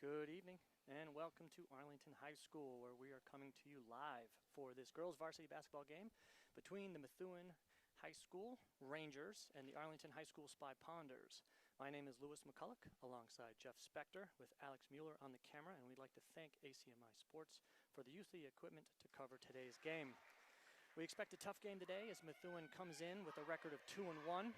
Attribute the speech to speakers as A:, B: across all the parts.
A: Good evening and welcome to Arlington High School, where we are coming to you live for this girls varsity basketball game between the Methuen High School Rangers and the Arlington High School Spy Ponders. My name is Lewis McCulloch, alongside Jeff Spector with Alex Mueller on the camera, and we'd like to thank ACMi Sports for the use of the equipment to cover today's game. We expect a tough game today as Methuen comes in with a record of 2-1.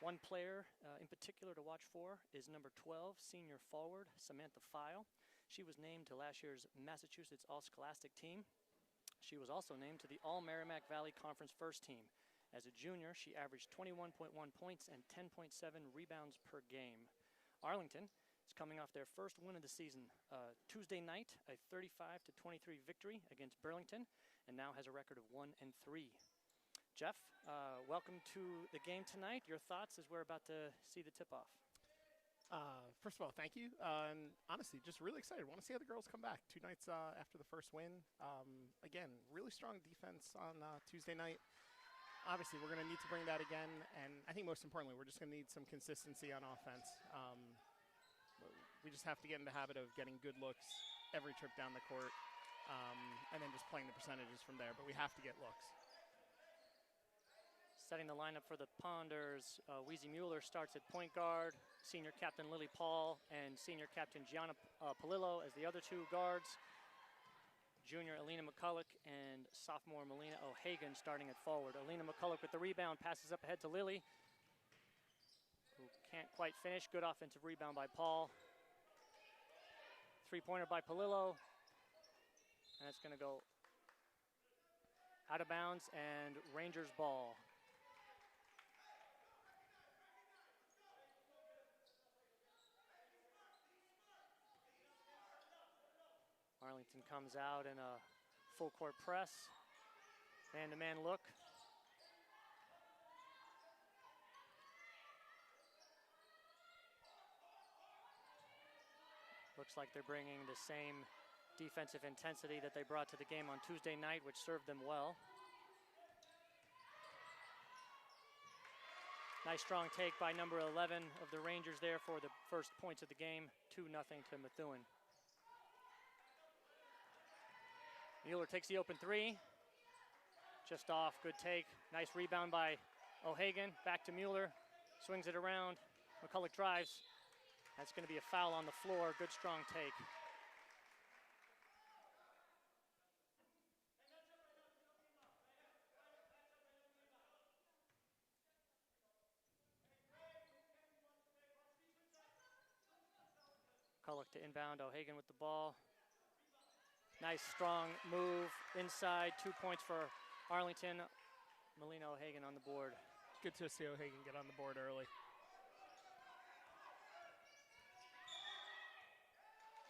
A: One player in particular to watch for is number 12, senior forward Samantha File. She was named to last year's Massachusetts All-Scholastic team. She was also named to the All-Merrimack Valley Conference First Team. As a junior, she averaged 21.1 points and 10.7 rebounds per game. Arlington is coming off their first win of the season Tuesday night, a 35-23 victory against Burlington, and now has a record of 1-3. Jeff, welcome to the game tonight. Your thoughts as we're about to see the tip-off?
B: First of all, thank you. And honestly, just really excited. Want to see how the girls come back 2 nights after the first win. Again, really strong defense on Tuesday night. Obviously, we're going to need to bring that again. And I think most importantly, we're just going to need some consistency on offense. We just have to get in the habit of getting good looks every trip down the court and then just playing the percentages from there. But we have to get looks.
A: Setting the lineup for the Ponders, Weezy Mueller starts at point guard, senior captain Lily Paul and senior captain Gianna Palillo as the other two guards. Junior Alina McCulloch and sophomore Melina O'Hagan starting at forward. Alina McCulloch with the rebound, passes up ahead to Lily, who can't quite finish. Good offensive rebound by Paul. Three-pointer by Palillo, and it's going to go out of bounds and Rangers ball. Arlington comes out in a full court press, man-to-man look. Looks like they're bringing the same defensive intensity that they brought to the game on Tuesday night, which served them well. Nice strong take by number 11 of the Rangers there for the first points of the game, 2-0 to Methuen. Mueller takes the open three. Just off, good take. Nice rebound by O'Hagan. Back to Mueller, swings it around. McCulloch drives. That's going to be a foul on the floor. Good strong take. McCulloch to inbound, O'Hagan with the ball. Nice strong move inside, 2 points for Arlington. Melina O'Hagan on the board.
B: Good to see O'Hagan get on the board early.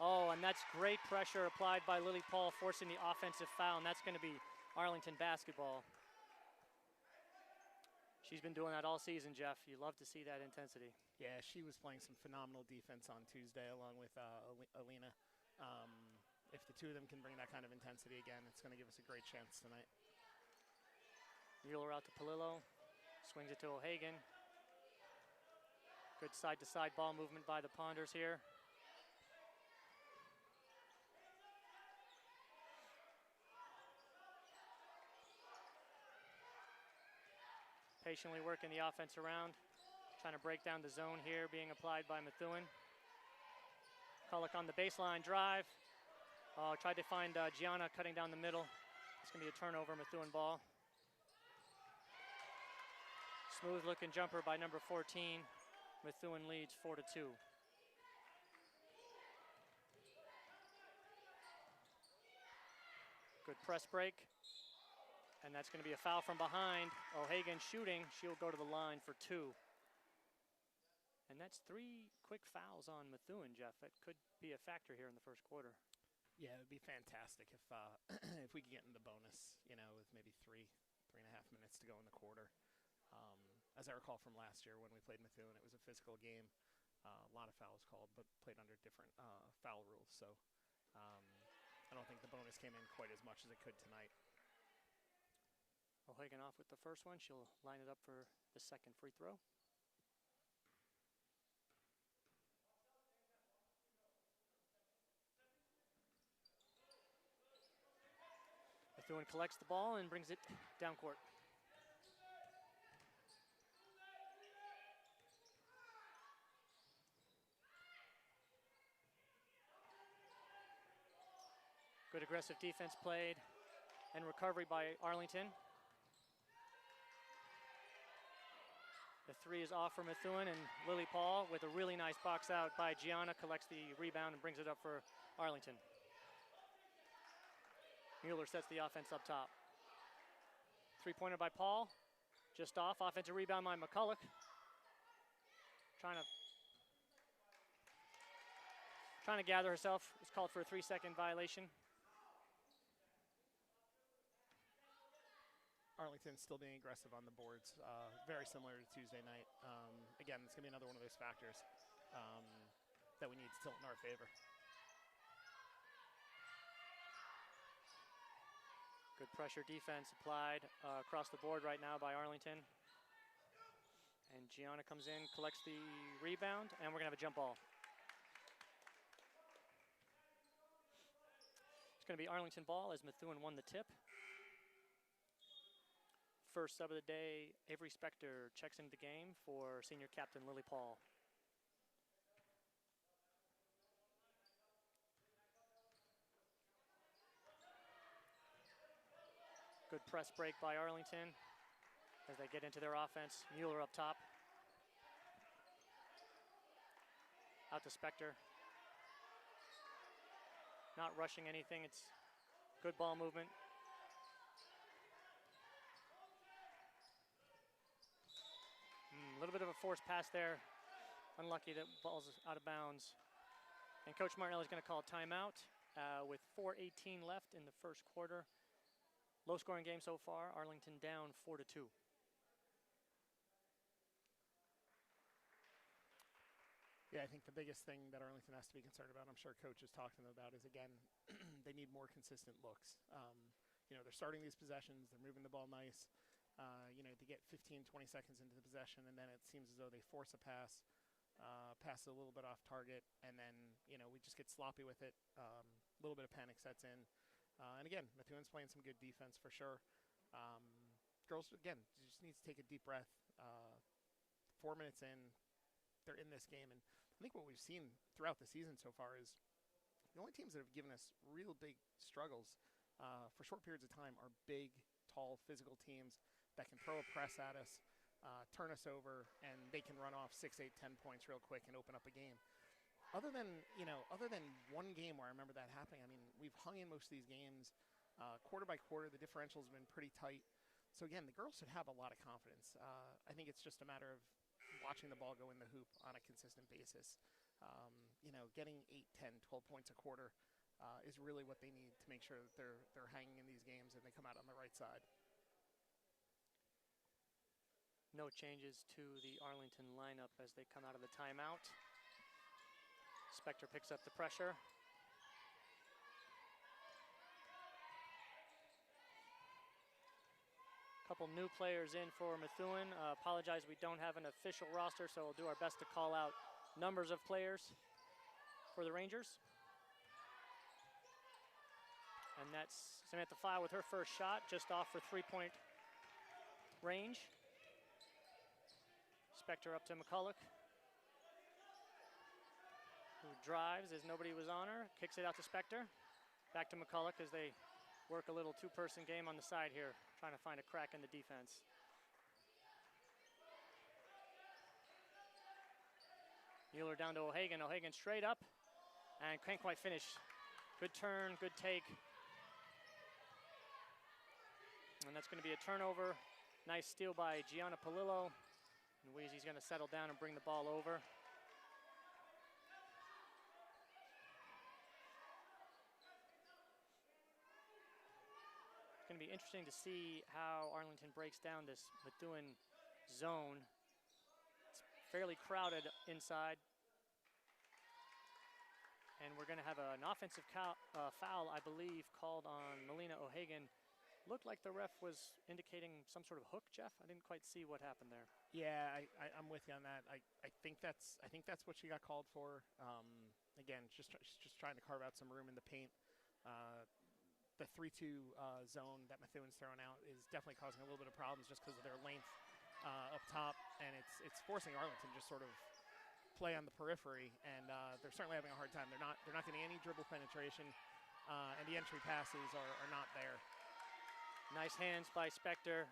A: Oh, and that's great pressure applied by Lily Paul, forcing the offensive foul, and that's going to be Arlington basketball. She's been doing that all season, Jeff. You love to see that intensity.
B: Yeah, she was playing some phenomenal defense on Tuesday along with Alina. If the two of them can bring that kind of intensity again, it's going to give us a great chance tonight.
A: Mueller out to Palillo, swings it to O'Hagan. Good side-to-side ball movement by the Ponders here. Patiently working the offense around, trying to break down the zone here being applied by Methuen. McCulloch on the baseline drive. Tried to find Gianna cutting down the middle. It's going to be a turnover, Methuen ball. Smooth looking jumper by number 14. Methuen leads 4-2. Good press break. And that's going to be a foul from behind. O'Hagan shooting. She'll go to the line for 2. And that's 3 quick fouls on Methuen, Jeff. That could be a factor here in the first quarter.
B: Yeah, it would be fantastic if if we could get in the bonus, with maybe 3.5 minutes to go in the quarter. As I recall from last year when we played Methuen, it was a physical game. A lot of fouls called, but played under different foul rules. So I don't think the bonus came in quite as much as it could tonight.
A: O'Hagan off with the first one. She'll line it up for the second free throw. Methuen collects the ball and brings it down court. Good aggressive defense played and recovery by Arlington. The three is off for Methuen, and Lily Paul with a really nice box out by Gianna collects the rebound and brings it up for Arlington. Mueller sets the offense up top. Three-pointer by Paul, just off. Offensive rebound by McCulloch. Trying to gather herself. It's called for a 3-second violation.
B: Arlington still being aggressive on the boards, very similar to Tuesday night. Again, it's going to be another one of those factors that we need to tilt in our favor.
A: Good pressure defense applied across the board right now by Arlington. And Gianna comes in, collects the rebound, and we're going to have a jump ball. It's going to be Arlington ball as Methuen won the tip. First sub of the day, Avery Spector checks into the game for senior captain Lily Paul. Good press break by Arlington as they get into their offense. Mueller up top. Out to Spector. Not rushing anything, it's good ball movement. A little bit of a forced pass there. Unlucky that ball's out of bounds. And Coach Martinelli is going to call timeout with 4:18 left in the first quarter. Low scoring game so far. Arlington down 4-2.
B: Yeah, I think the biggest thing that Arlington has to be concerned about, I'm sure Coach has talked to them about, is, again, they need more consistent looks. They're starting these possessions. They're moving the ball nice. They get 15, 20 seconds into the possession, and then it seems as though they force a pass a little bit off target, and then, we just get sloppy with it. A little bit of panic sets in. And again, Methuen's playing some good defense for sure. Girls, again, just need to take a deep breath. 4 minutes in, they're in this game. And I think what we've seen throughout the season so far is the only teams that have given us real big struggles for short periods of time are big, tall, physical teams that can throw a press at us, turn us over, and they can run off 6, 8, 10 points real quick and open up a game. Other than one game where I remember that happening, I mean, we've hung in most of these games. Quarter by quarter, the differential's been pretty tight. So again, the girls should have a lot of confidence. I think it's just a matter of watching the ball go in the hoop on a consistent basis. Getting 8, 10, 12 points a quarter is really what they need to make sure that they're hanging in these games and they come out on the right side.
A: No changes to the Arlington lineup as they come out of the timeout. Spector picks up the pressure. Couple new players in for Methuen. Apologize, we don't have an official roster, so we'll do our best to call out numbers of players for the Rangers. And that's Samantha File with her first shot, just off for 3-point range. Spector up to McCulloch, who drives as nobody was on her, kicks it out to Spector. Back to McCulloch as they work a little two-person game on the side here, trying to find a crack in the defense. Mueller down to O'Hagan. O'Hagan straight up and can't quite finish. Good turn, good take. And that's going to be a turnover. Nice steal by Gianna Palillo. And Weezy's going to settle down and bring the ball over. It's going to be interesting to see how Arlington breaks down this Methuen zone. It's fairly crowded inside. And we're going to have an offensive foul, I believe, called on Melina O'Hagan. Looked like the ref was indicating some sort of hook, Jeff. I didn't quite see what happened there.
B: Yeah, I'm with you on that. I think that's what she got called for. Again, just trying to carve out some room in the paint. the 3-2 zone that Methuen's throwing out is definitely causing a little bit of problems just because of their length up top, and it's forcing Arlington just sort of play on the periphery, and they're certainly having a hard time. They're not getting any dribble penetration, and the entry passes are not there.
A: Nice hands by Spector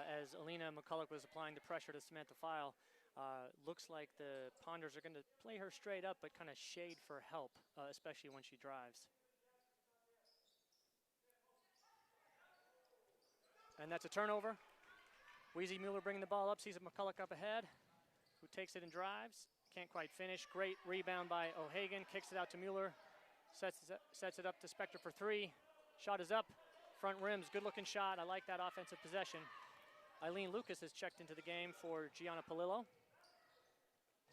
A: as Alina McCulloch was applying the pressure to Samantha File. Looks like the Ponders are going to play her straight up, but kind of shade for help, especially when she drives. And that's a turnover. Wheezy Mueller bringing the ball up, sees McCulloch up ahead, who takes it and drives. Can't quite finish. Great rebound by O'Hagan, kicks it out to Mueller, sets it up to Spector for three. Shot is up, front rims, good looking shot. I like that offensive possession. Eileen Lucas has checked into the game for Gianna Palillo.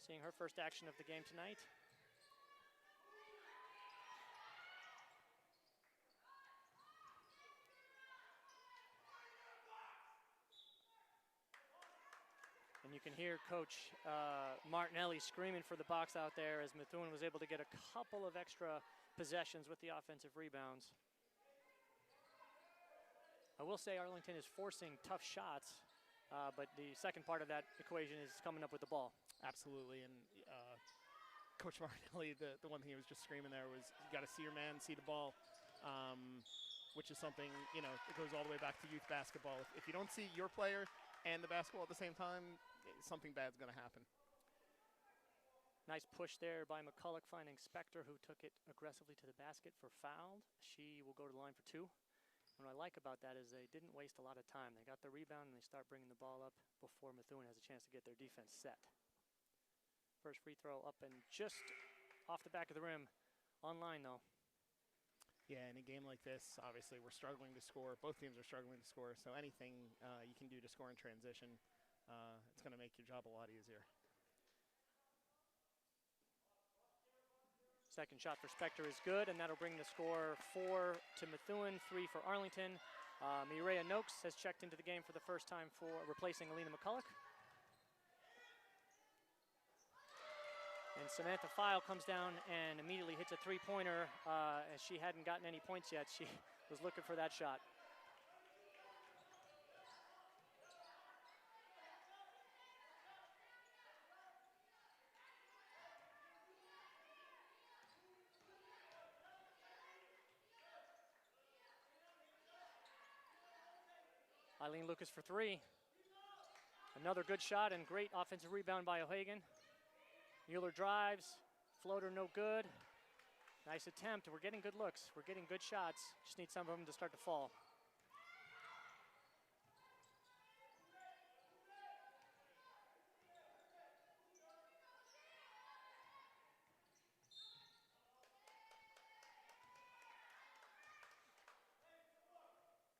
A: Seeing her first action of the game tonight. And you can hear Coach Martinelli screaming for the box out there as Methuen was able to get a couple of extra possessions with the offensive rebounds. I will say Arlington is forcing tough shots, but the second part of that equation is coming up with the ball.
B: Absolutely, and Coach Martinelli, the one thing he was just screaming there was, you got to see your man, see the ball, which is something, you know, it goes all the way back to youth basketball. If you don't see your player and the basketball at the same time, something bad's going to happen.
A: Nice push there by McCulloch, finding Spector, who took it aggressively to the basket for fouled. She will go to the line for two. And what I like about that is they didn't waste a lot of time. They got the rebound and they start bringing the ball up before Methuen has a chance to get their defense set. First free throw up and just off the back of the rim. Online though.
B: Yeah, in a game like this, obviously we're struggling to score. Both teams are struggling to score, so anything you can do to score in transition, it's going to make your job a lot easier.
A: Second shot for Spector is good, and that'll bring the score 4 to Methuen, 3 for Arlington. Mireya Noakes has checked into the game for the first time for replacing Alina McCulloch. And Samantha File comes down and immediately hits a three-pointer as she hadn't gotten any points yet. She was looking for that shot. Eileen Lucas for three. Another good shot and great offensive rebound by O'Hagan. Mueller drives, floater no good. Nice attempt. We're getting good looks. We're getting good shots. Just need some of them to start to fall.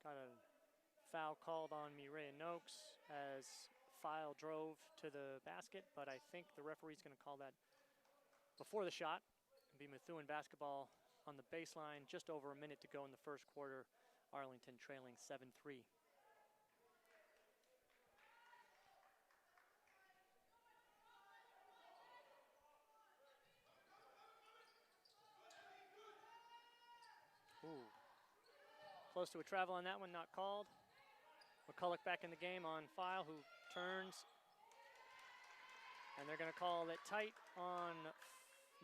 A: Got a foul called on Mireya Noakes as File drove to the basket, but I think the referee's going to call that before the shot. It'll be Methuen basketball on the baseline, just over a minute to go in the first quarter. Arlington trailing 7-3. Ooh. Close to a travel on that one, not called. McCulloch back in the game on File, who turns. And they're going to call it tight on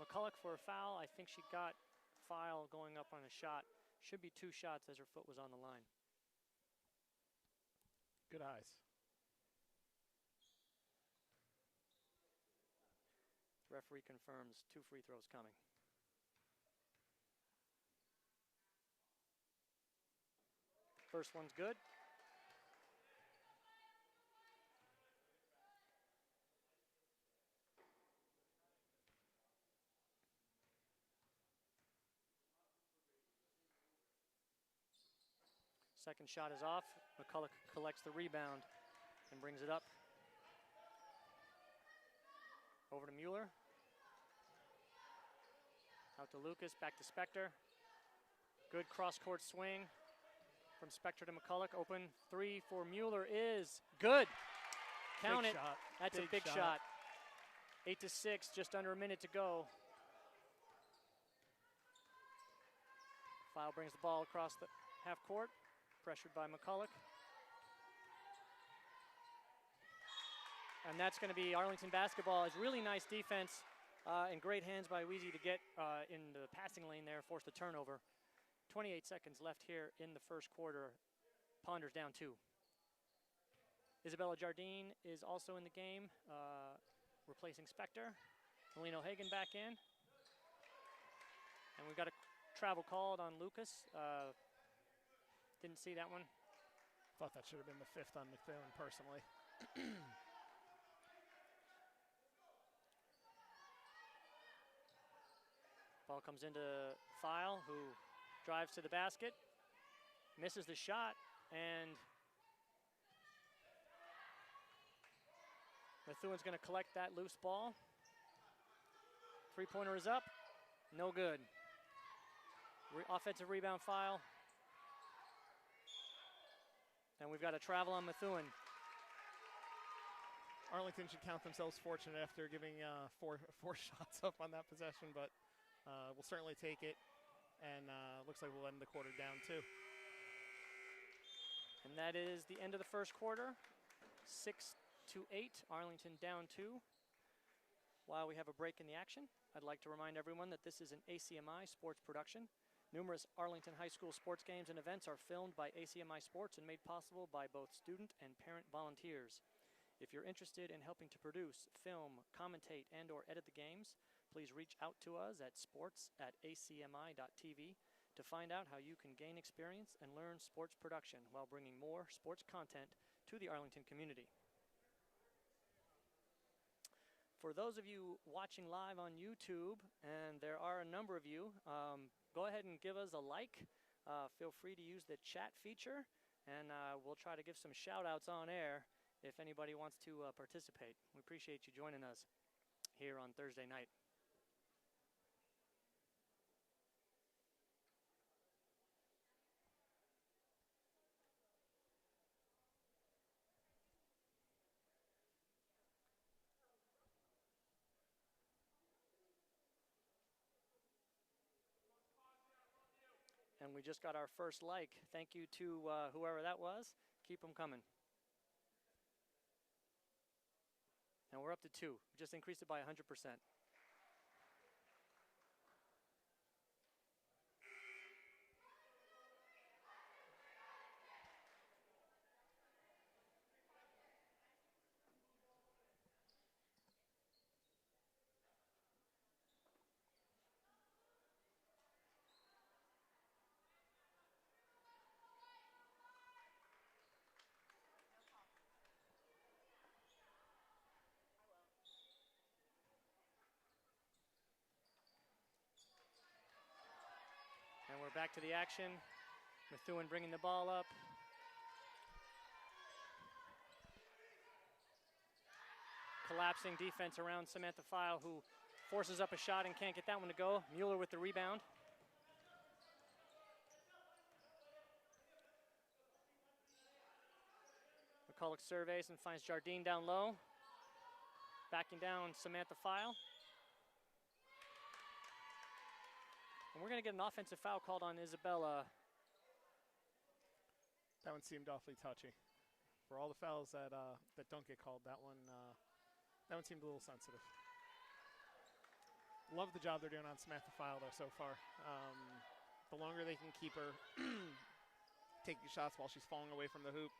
A: McCulloch for a foul. I think she got File going up on a shot. Should be two shots as her foot was on the line.
B: Good eyes.
A: Referee confirms 2 free throws coming. First one's good. Second shot is off. McCulloch collects the rebound and brings it up. Over to Mueller. Out to Lucas, back to Spector. Good cross-court swing from Spector to McCulloch. Open three for Mueller is good. Count
B: Big
A: it.
B: shot.
A: That's a big shot. 8-6, just under a minute to go. File brings the ball across the half court, pressured by McCulloch. And that's going to be Arlington basketball. It's really nice defense and great hands by Weezy to get in the passing lane there, force the turnover. 28 seconds left here in the first quarter. Ponders down 2. Isabella Jardine is also in the game, replacing Spector. Melino Hagan back in. And we've got a travel called on Lucas. Didn't see that one.
B: Thought that should have been the 5th on Methuen, personally.
A: Ball comes into File, who drives to the basket, misses the shot, and Methuen's going to collect that loose ball. Three-pointer is up, no good. Offensive rebound, File. And we've got a travel on Methuen.
B: Arlington should count themselves fortunate after giving four shots up on that possession, but we'll certainly take it. And looks like we'll end the quarter down 2.
A: And that is the end of the first quarter. 6-8, Arlington down 2. While we have a break in the action, I'd like to remind everyone that this is an ACMi sports production. Numerous Arlington High School sports games and events are filmed by ACMi Sports and made possible by both student and parent volunteers. If you're interested in helping to produce, film, commentate, and/or edit the games, please reach out to us at sports@acmi.tv to find out how you can gain experience and learn sports production while bringing more sports content to the Arlington community. For those of you watching live on YouTube, and there are a number of you, go ahead and give us a like. Feel free to use the chat feature, and we'll try to give some shout-outs on air if anybody wants to participate. We appreciate you joining us here on Thursday night. And we just got our first like. Thank you to whoever that was. Keep them coming. And we're up to 2. We just increased it by 100%. And we're back to the action. Methuen bringing the ball up. Collapsing defense around Samantha File, who forces up a shot and can't get that one to go. Mueller with the rebound. McCulloch surveys and finds Jardine down low. Backing down Samantha File. And we're going to get an offensive foul called on Isabella.
B: That one seemed awfully touchy. For all the fouls that don't get called, that one seemed a little sensitive. Love the job they're doing on Samantha File though so far. The longer they can keep her taking shots while she's falling away from the hoop,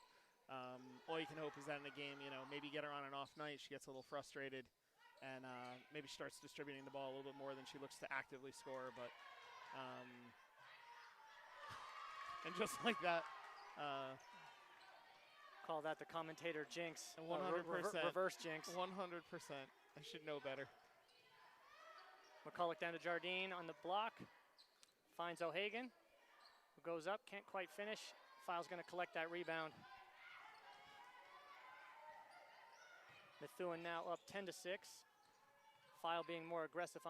B: all you can hope is that in a game, maybe get her on an off night, she gets a little frustrated, and maybe she starts distributing the ball a little bit more than she looks to actively score. But and just like that,
A: call that the commentator jinx.
B: 100%.
A: Reverse jinx.
B: 100%. I should know better.
A: McCulloch down to Jardine on the block. Finds O'Hagan, who goes up, can't quite finish. File's going to collect that rebound. Methuen now up 10-6. File being more aggressive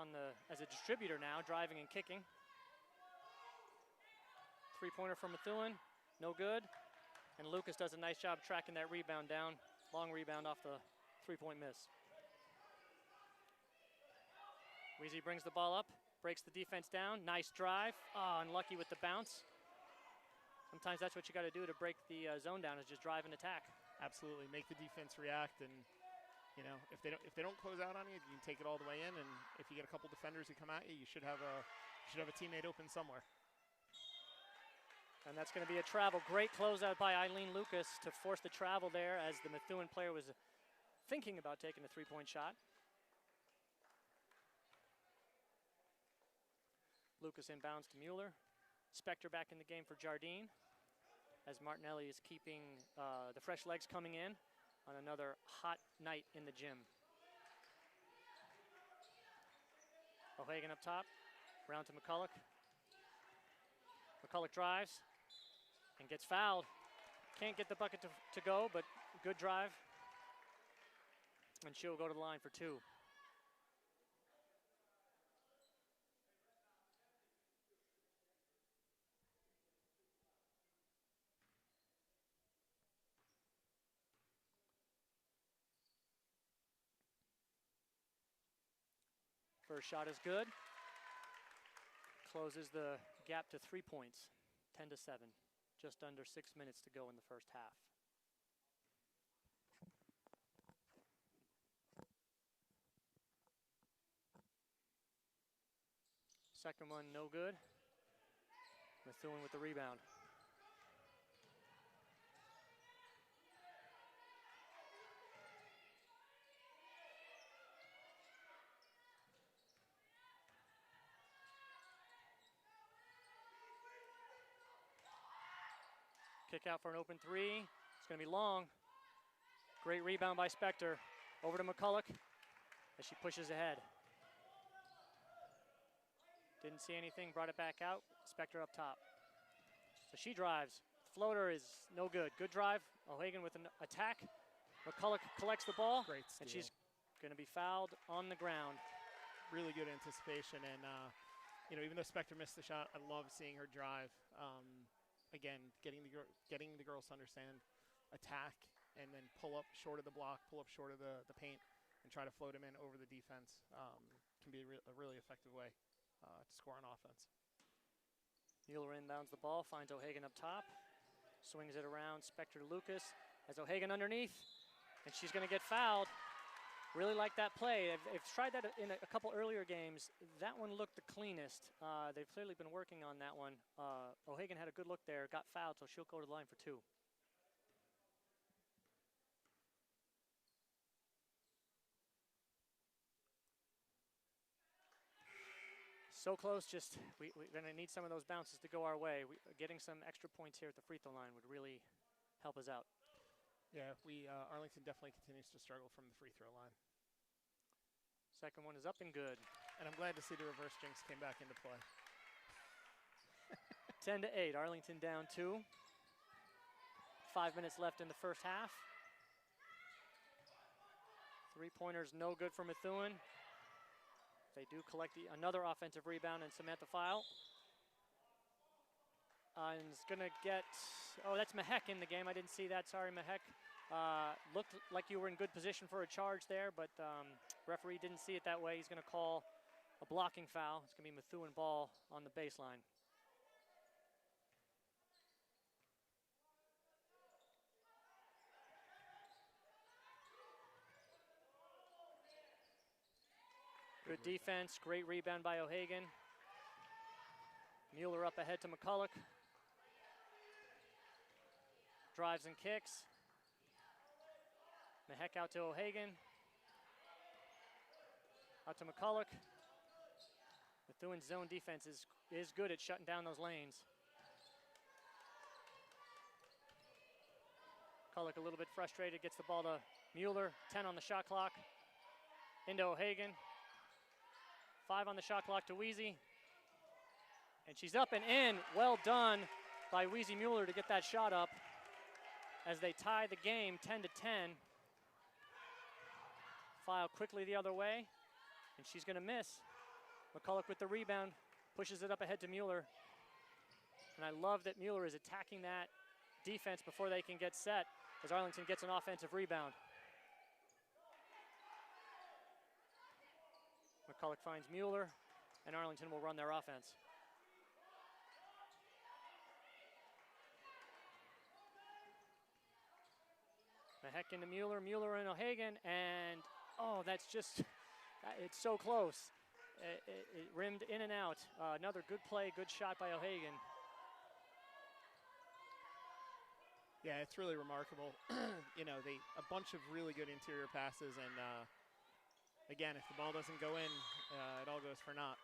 A: as a distributor now, driving and kicking. Three-pointer from Methuen, no good. And Lucas does a nice job tracking that rebound down. Long rebound off the three-point miss. Weezy brings the ball up, breaks the defense down. Nice drive. Oh, unlucky with the bounce. Sometimes that's what you got to do to break the zone down, is just drive and attack.
B: Absolutely, make the defense react, and you know, if they don't close out on you, you can take it all the way in, and if you get a couple defenders who come at you, you should have a teammate open somewhere.
A: And that's going to be a travel. Great closeout by Eileen Lucas to force the travel there as the Methuen player was thinking about taking a three-point shot. Lucas inbounds to Mueller. Spector back in the game for Jardine, as Martinelli is keeping the fresh legs coming in on another hot night in the gym. O'Hagan up top, round to McCulloch. McCulloch drives and gets fouled. Can't get the bucket to go, but good drive. And she'll go to the line for two. First shot is good. Closes the gap to 3 points, 10-7. Just under 6 minutes to go in the first half. Second one, no good. Methuen with the rebound. Kick out for an open three. It's going to be long. Great rebound by Spector. Over to McCulloch as she pushes ahead. Didn't see anything, brought it back out. Spector up top. So she drives. Floater is no good. Good drive. O'Hagan with an attack. McCulloch collects the ball.
B: Great steal.
A: And she's going to be fouled on the ground.
B: Really good anticipation, and you know, even though Spector missed the shot, I love seeing her drive. Again, getting the girls to understand attack and then pull up short of the block, pull up short of the paint, and try to float them in over the defense can be a really effective way to score on offense.
A: Mueller inbounds the ball, finds O'Hagan up top, swings it around, Spector Lucas has O'Hagan underneath, and she's going to get fouled. Really like that play. They've tried that in a couple earlier games. That one looked the cleanest. They've clearly been working on that one. O'Hagan had a good look there, got fouled, so she'll go to the line for two. So close, just we're going to need some of those bounces to go our way. Getting some extra points here at the free throw line would really help us out.
B: Yeah, Arlington definitely continues to struggle from the free throw line.
A: Second one is up and good.
B: And I'm glad to see the reverse jinx came back into play.
A: 10-8, Arlington down 2. 5 minutes left in the first half. Three-pointers no good for Methuen. They do collect another offensive rebound, and Samantha File. And is going to get, oh, that's Mehek in the game. I didn't see that, sorry, Mehek. Looked like you were in good position for a charge there, but referee didn't see it that way. He's going to call a blocking foul. It's going to be Methuen ball on the baseline. Good defense, great rebound by O'Hagan. Mueller up ahead to McCulloch. Drives and kicks. Mehek out to O'Hagan. Out to McCulloch. Methuen's zone defense is good at shutting down those lanes. McCulloch a little bit frustrated, gets the ball to Mueller. 10 on the shot clock. Into O'Hagan. 5 on the shot clock to Weezy. And she's up and in. Well done by Weezy Mueller to get that shot up as they tie the game 10-10. File quickly the other way, and she's going to miss. McCulloch with the rebound, pushes it up ahead to Mueller. And I love that Mueller is attacking that defense before they can get set as Arlington gets an offensive rebound. McCulloch finds Mueller, and Arlington will run their offense. Mehek into Mueller, Mueller and O'Hagan, and oh, that's just, it's so close. It rimmed in and out. Another good play, good shot by O'Hagan.
B: Yeah, it's really remarkable. You know, a bunch of really good interior passes, and again, if the ball doesn't go in, it all goes for naught.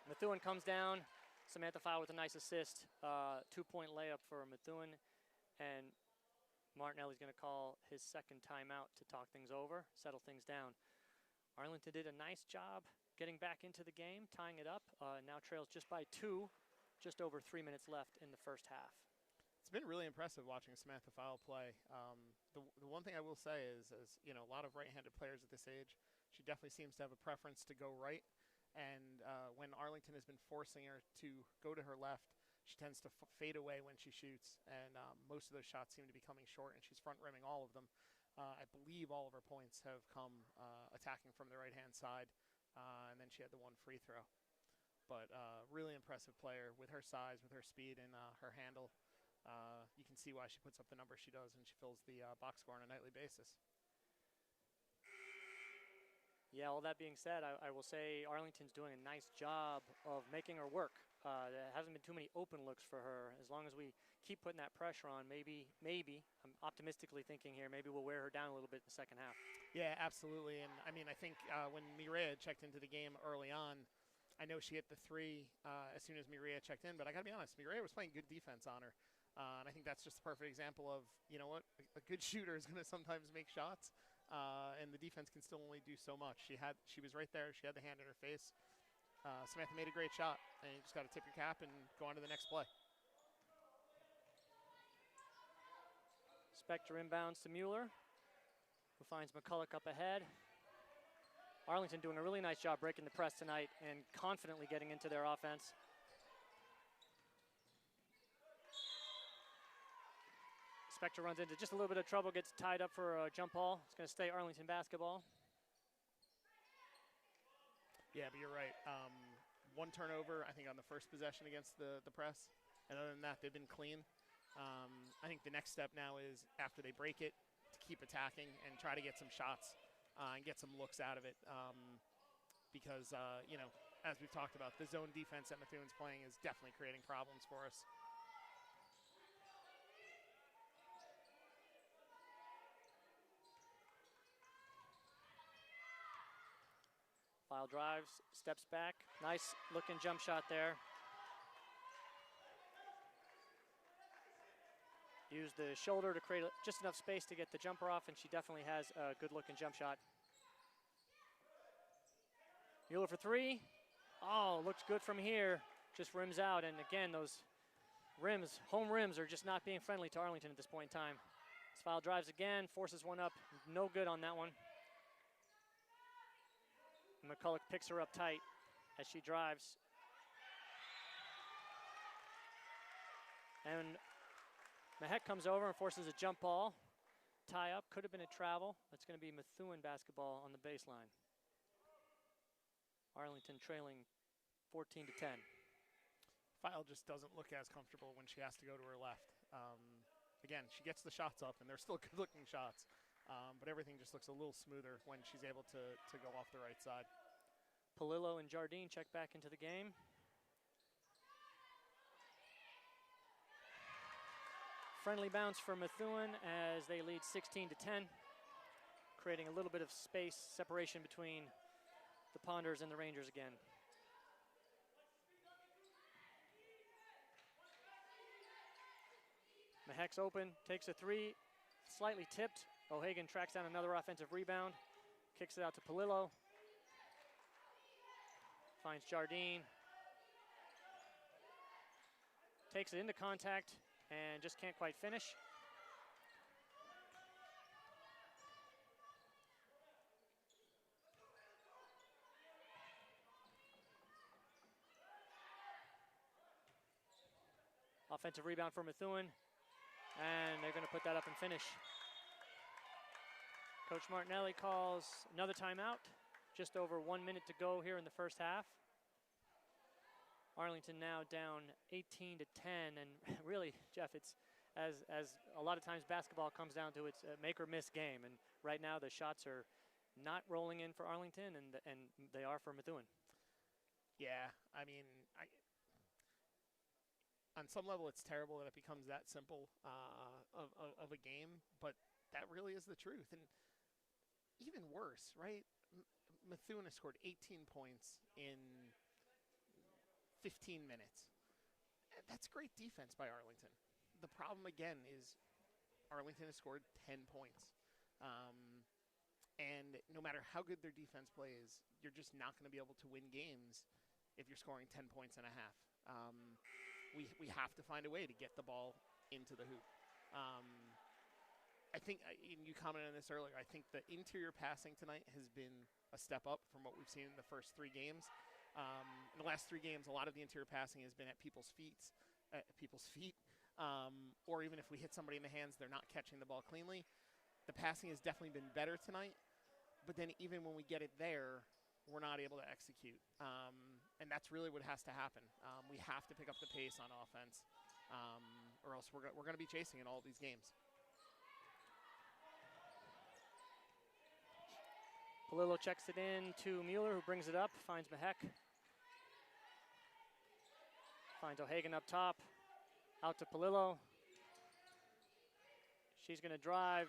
A: Methuen comes down. Samantha Fowle with a nice assist. 2-point layup for Methuen, and Martinelli's going to call his second timeout to talk things over, settle things down. Arlington did a nice job getting back into the game, tying it up. Now trails just by 2, just over 3 minutes left in the first half.
B: It's been really impressive watching Samantha Fowle play. The one thing I will say is, you know, a lot of right-handed players at this age, she definitely seems to have a preference to go right. And when Arlington has been forcing her to go to her left, she tends to fade away when she shoots. And most of those shots seem to be coming short, and she's front-rimming all of them. I believe all of her points have come attacking from the right-hand side, and then she had the one free throw. But really impressive player with her size, with her speed, and her handle. You can see why she puts up the numbers she does, and she fills the box score on a nightly basis.
A: Yeah, all that being said, I will say Arlington's doing a nice job of making her work. There hasn't been too many open looks for her. As long as we keep putting that pressure on, maybe, I'm optimistically thinking here, maybe we'll wear her down a little bit in the second half.
B: Yeah, absolutely. And I mean, I think when Mireya checked into the game early on, I know she hit the 3 as soon as Mireya checked in, but I got to be honest, Mireya was playing good defense on her. And I think that's just a perfect example of, you know what, a good shooter is going to sometimes make shots, and the defense can still only do so much. She was right there. She had the hand in her face. Samantha made a great shot, and you just got to tip your cap and go on to the next play.
A: Spector inbounds to Mueller, who finds McCulloch up ahead. Arlington doing a really nice job breaking the press tonight and confidently getting into their offense. Spector runs into just a little bit of trouble, gets tied up for a jump ball. It's going to stay Arlington basketball.
B: Yeah, but you're right. One turnover, I think, on the first possession against the press. And other than that, they've been clean. I think the next step now is, after they break it, to keep attacking and try to get some shots and get some looks out of it. Because, you know, as we've talked about, the zone defense that Methuen's playing is definitely creating problems for us.
A: Fowle drives, steps back. Nice looking jump shot there. Used the shoulder to create just enough space to get the jumper off, and she definitely has a good looking jump shot. Mueller for 3. Oh, looks good from here. Just rims out, and again, those rims, home rims, are just not being friendly to Arlington at this point in time. Fowle drives again, forces one up. No good on that one. McCulloch picks her up tight as she drives. And Mehek comes over and forces a jump ball. Tie up, could have been a travel. That's going to be Methuen basketball on the baseline. Arlington trailing 14-10.
B: Fowle just doesn't look as comfortable when she has to go to her left. Again, she gets the shots up, and they're still good-looking shots. But everything just looks a little smoother when she's able to go off the right side.
A: Polillo and Jardine check back into the game. Friendly bounce for Methuen as they lead 16-10, creating a little bit of space separation between the Ponders and the Rangers again. Mehek's open, takes a 3, slightly tipped. O'Hagan tracks down another offensive rebound, kicks it out to Polillo. Finds Jardine. Takes it into contact and just can't quite finish. Offensive rebound for Methuen, and they're going to put that up and finish. Coach Martinelli calls another timeout. Just over 1 minute to go here in the first half. Arlington now down 18-10, and really, Jeff, it's as a lot of times basketball comes down to its make or miss game, and right now the shots are not rolling in for Arlington, and they are for Methuen.
B: Yeah, I mean, on some level it's terrible that it becomes that simple of a game, but that really is the truth. And even worse, right? Methuen has scored 18 points in 15 minutes. That's great defense by Arlington. The problem, again, is Arlington has scored 10 points. And no matter how good their defense plays, you're just not going to be able to win games if you're scoring 10 points and a half. We have to find a way to get the ball into the hoop. I think, you commented on this earlier, I think the interior passing tonight has been a step up from what we've seen in the first 3 games. In the last 3 games, a lot of the interior passing has been at people's feet. Or even if we hit somebody in the hands, they're not catching the ball cleanly. The passing has definitely been better tonight. But then even when we get it there, we're not able to execute. And that's really what has to happen. We have to pick up the pace on offense, or else we're going to be chasing in all these games.
A: Palillo checks it in to Mueller, who brings it up, finds Mahek. Finds O'Hagan up top, out to Palillo. She's going to drive.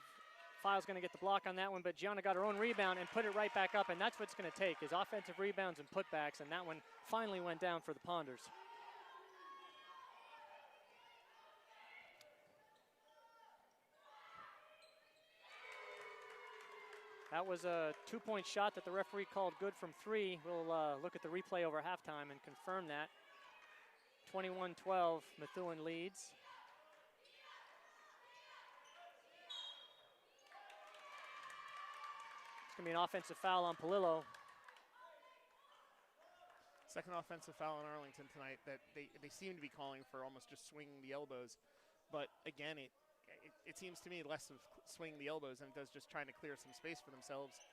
A: File's going to get the block on that one, but Gianna got her own rebound and put it right back up, and that's what it's going to take, is offensive rebounds and putbacks, and that one finally went down for the Ponders. That was a 2-point shot that the referee called good from 3. We'll look at the replay over halftime and confirm that. 21-12, Methuen leads. It's going to be an offensive foul on Palillo.
B: Second offensive foul on Arlington tonight that they seem to be calling for, almost just swinging the elbows. But again, it seems to me less of swinging the elbows than it does just trying to clear some space for themselves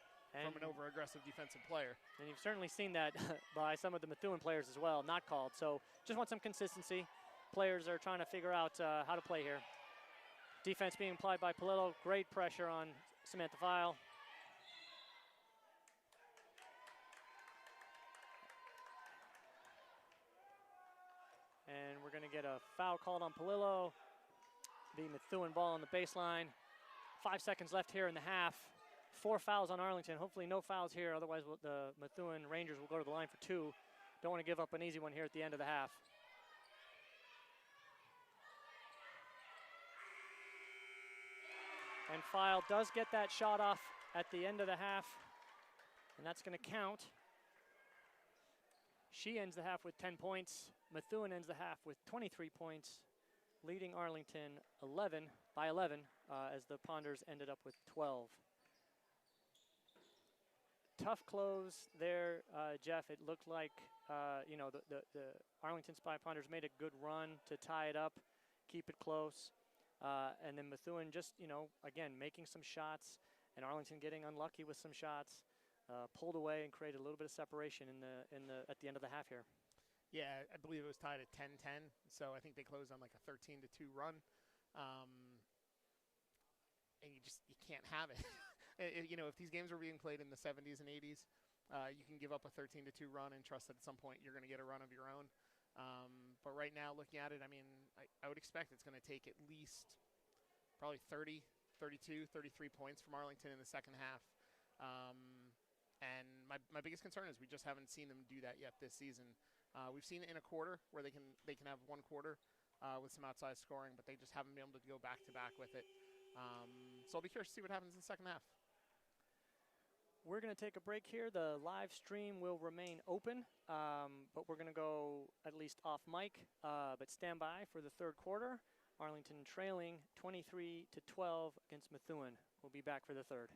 B: from an over-aggressive defensive player.
A: And you've certainly seen that by some of the Methuen players as well, not called. So just want some consistency. Players are trying to figure out how to play here. Defense being applied by Palillo. Great pressure on Samantha File. And we're going to get a foul called on Palillo. The Methuen ball on the baseline. 5 seconds left here in the half. 4 fouls on Arlington. Hopefully no fouls here, otherwise the Methuen Rangers will go to the line for 2. Don't want to give up an easy one here at the end of the half. And File does get that shot off at the end of the half, and that's going to count. She ends the half with 10 points. Methuen ends the half with 23 points, leading Arlington by 11 as the Ponders ended up with 12. Tough close there, Jeff. It looked like the Arlington Spy Ponders made a good run to tie it up, keep it close, and then Methuen just again making some shots, and Arlington getting unlucky with some shots, pulled away and created a little bit of separation at the end of the half here.
B: Yeah, I believe it was tied at 10-10, so I think they closed on like a 13-2 run, and you can't have it. If these games were being played in the 70s and 80s, you can give up a 13-2 run and trust that at some point you're going to get a run of your own. But right now, looking at it, I mean, I would expect it's going to take at least probably 30, 32, 33 points from Arlington in the second half. And my biggest concern is we just haven't seen them do that yet this season. We've seen it in a quarter where they can have one quarter with some outside scoring, but they just haven't been able to go back-to-back with it. So I'll be curious to see what happens in the second half.
A: We're going to take a break here. The live stream will remain open, but we're going to go at least off mic. But stand by for the third quarter. Arlington trailing 23-12 against Methuen. We'll be back for the third.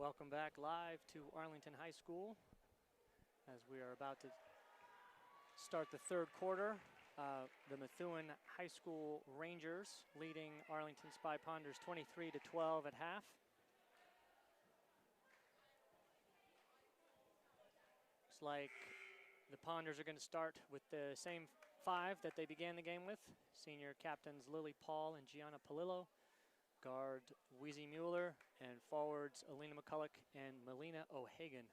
A: Welcome back live to Arlington High School as we are about to start the third quarter. The Methuen High School Rangers leading Arlington Spy Ponders 23-12 at half. Looks like the Ponders are going to start with the same five that they began the game with. Senior captains Lily Paul and Gianna Palillo. Guard Weezy Mueller, and forwards Alina McCulloch and Melina O'Hagan.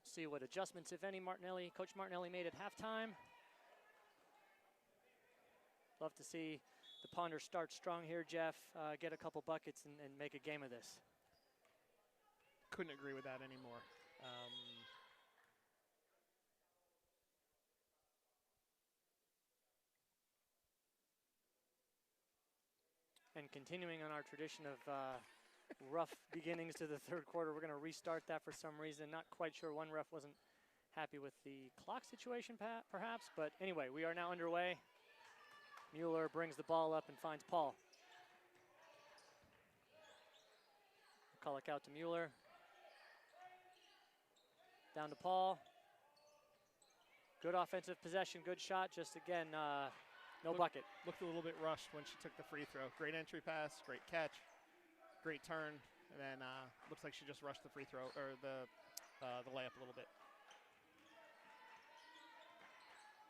A: See what adjustments, if any, Coach Martinelli made at halftime. Love to see the Ponders start strong here, Jeff, get a couple buckets and make a game of this.
B: Couldn't agree with that anymore.
A: And continuing on our tradition of rough beginnings to the third quarter, we're going to restart that for some reason. Not quite sure. One ref wasn't happy with the clock situation, perhaps. But anyway, we are now underway. Mueller brings the ball up and finds Paul. McCulloch out to Mueller. Down to Paul. Good offensive possession, good shot. Just again, no bucket.
B: Looked a little bit rushed when she took the free throw. Great entry pass, great catch, great turn, and then looks like she just rushed the free throw, or the layup a little bit.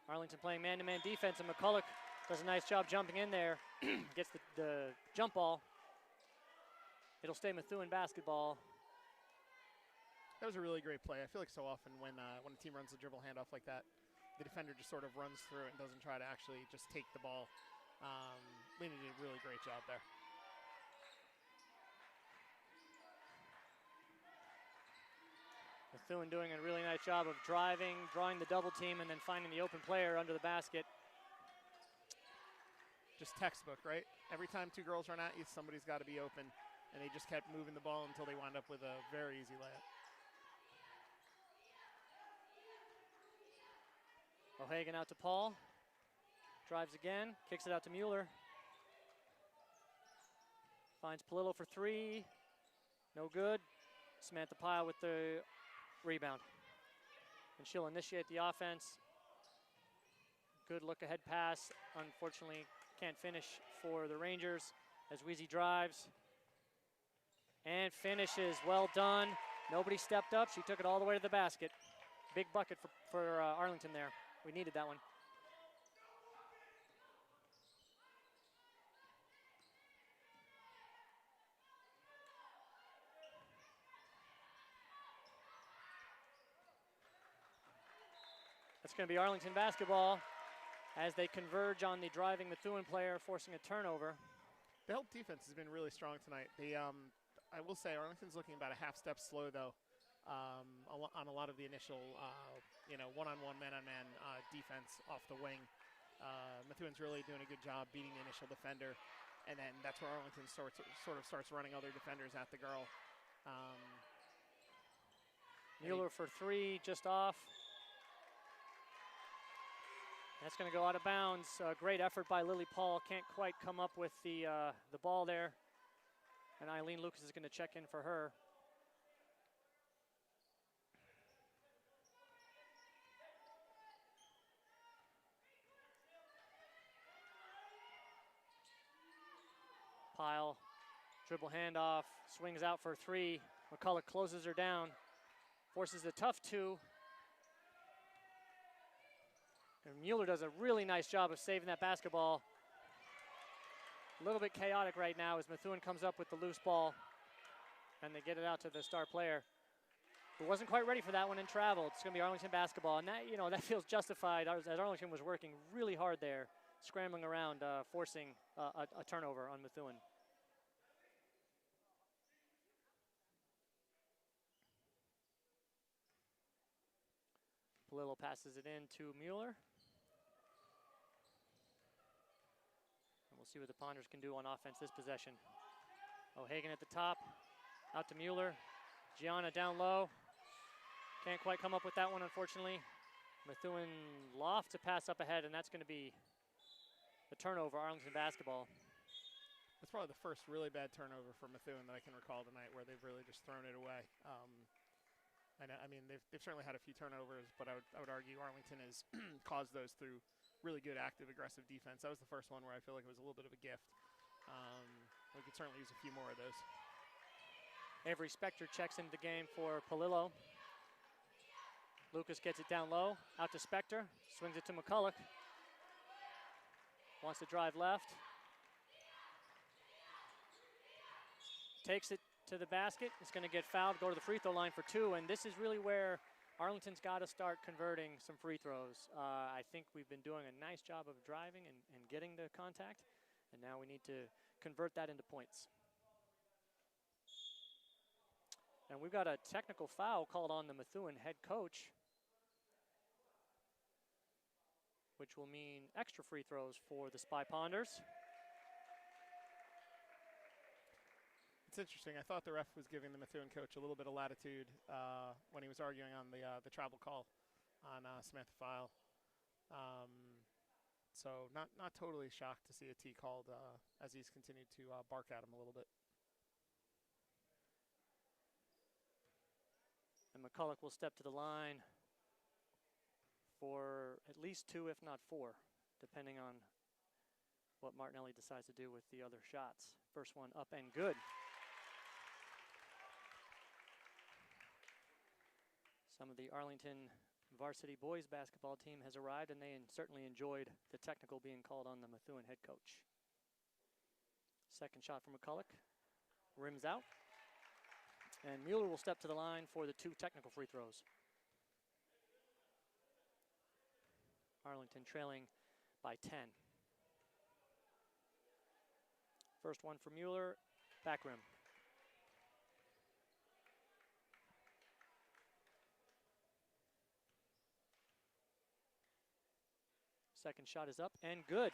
A: Arlington playing man-to-man defense, and McCulloch does a nice job jumping in there. Gets the jump ball. It'll stay Methuen basketball.
B: That was a really great play. I feel like so often when a team runs a dribble handoff like that, the defender just sort of runs through it and doesn't try to actually just take the ball. Lena did a really great job there.
A: Methuen doing a really nice job of driving, drawing the double team, and then finding the open player under the basket.
B: Just textbook, right? Every time two girls run at you, somebody's got to be open. And they just kept moving the ball until they wound up with a very easy layup.
A: O'Hagan out to Paul. Drives again, kicks it out to Mueller. Finds Palillo for three. No good. Samantha Pyle with the rebound. And she'll initiate the offense. Good look ahead pass. Unfortunately, can't finish for the Rangers as Weezy drives. And finishes. Well done. Nobody stepped up. She took it all the way to the basket. Big bucket for Arlington there. We needed that one. That's going to be Arlington basketball as they converge on the driving Methuen player, forcing a turnover.
B: The help defense has been really strong tonight. I will say Arlington's looking about a half step slow, though, on a lot of the initial, one-on-one, man-on-man defense off the wing. Methuen's really doing a good job beating the initial defender, and then that's where Arlington sort of starts running other defenders at the girl.
A: Mueller for three, just off. That's going to go out of bounds. Great effort by Lily Paul. Can't quite come up with the ball there. And Eileen Lucas is going to check in for her. Pyle, dribble handoff, swings out for three. McCulloch closes her down, forces a tough two. And Mueller does a really nice job of saving that basketball. A little bit chaotic right now as Methuen comes up with the loose ball and they get it out to the star player, who wasn't quite ready for that one and traveled. It's going to be Arlington basketball, and that feels justified as Arlington was working really hard there, scrambling around, forcing a turnover on Methuen. Palillo passes it in to Mueller. We'll see what the Ponders can do on offense this possession. O'Hagan at the top, out to Mueller. Gianna down low. Can't quite come up with that one, unfortunately. Methuen loft to pass up ahead, and that's going to be the turnover, Arlington basketball.
B: That's probably the first really bad turnover for Methuen that I can recall tonight, where they've really just thrown it away. I mean, they've certainly had a few turnovers, but I would argue Arlington has caused those through really good, active, aggressive defense. That was the first one where I feel like it was a little bit of a gift. We could certainly use a few more of those.
A: Avery Spector checks into the game for Palillo. Lucas gets it down low, out to Spector, swings it to McCulloch. Wants to drive left. Takes it to the basket. It's going to get fouled, go to the free throw line for 2, and this is really where Arlington's got to start converting some free throws. I think we've been doing a nice job of driving and getting the contact, and now we need to convert that into points. And we've got a technical foul called on the Methuen head coach, which will mean extra free throws for the Spy Ponders.
B: It's interesting. I thought the ref was giving the Methuen coach a little bit of latitude when he was arguing on the travel call on Samantha File. So not totally shocked to see a T called as he's continued to bark at him a little bit.
A: And McCulloch will step to the line for at least 2, if not 4, depending on what Martinelli decides to do with the other shots. First one up and good. Some of the Arlington varsity boys basketball team has arrived, and they certainly enjoyed the technical being called on the Methuen head coach. Second shot from McCulloch, rims out. And Mueller will step to the line for the 2 technical free throws. Arlington trailing by 10. First one for Mueller, back rim. Second shot is up and good.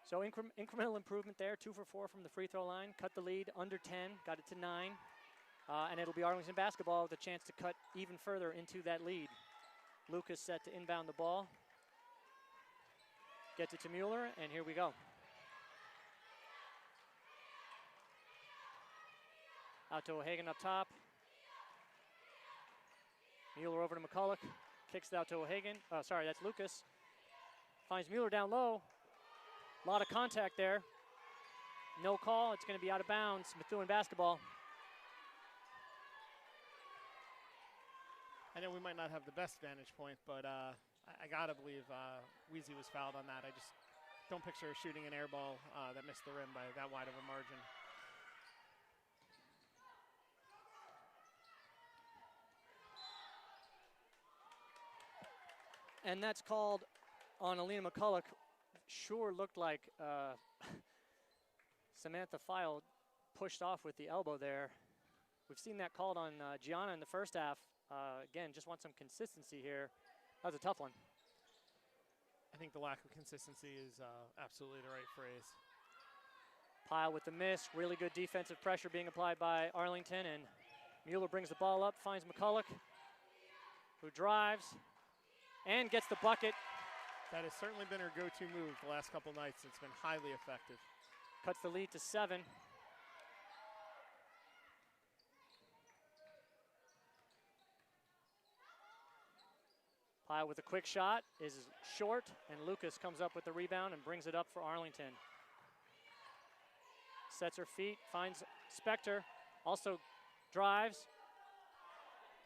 A: So incremental improvement there, 2 for 4 from the free throw line. Cut the lead under 10, got it to 9. And it'll be Arlington basketball with a chance to cut even further into that lead. Lucas set to inbound the ball. Gets it to Mueller, and here we go. Out to O'Hagan up top. Mueller over to McCulloch. Kicks it out to O'Hagan. Oh, sorry, that's Lucas. Finds Mueller down low. A lot of contact there. No call. It's going to be out of bounds. Methuen basketball.
B: I know we might not have the best vantage point, but I got to believe Weezy was fouled on that. I just don't picture shooting an air ball that missed the rim by that wide of a margin.
A: And that's called on Alina McCulloch. Sure looked like Samantha File pushed off with the elbow there. We've seen that called on Gianna in the first half. Again, just want some consistency here. That was a tough one.
B: I think the lack of consistency is absolutely the right phrase.
A: Pyle with the miss. Really good defensive pressure being applied by Arlington, and Mueller brings the ball up, finds McCulloch, who drives and gets the bucket.
B: That has certainly been her go-to move the last couple nights. It's been highly effective.
A: Cuts the lead to 7. Pyle with a quick shot is short, and Lucas comes up with the rebound and brings it up for Arlington. Sets her feet, finds Spector, also drives.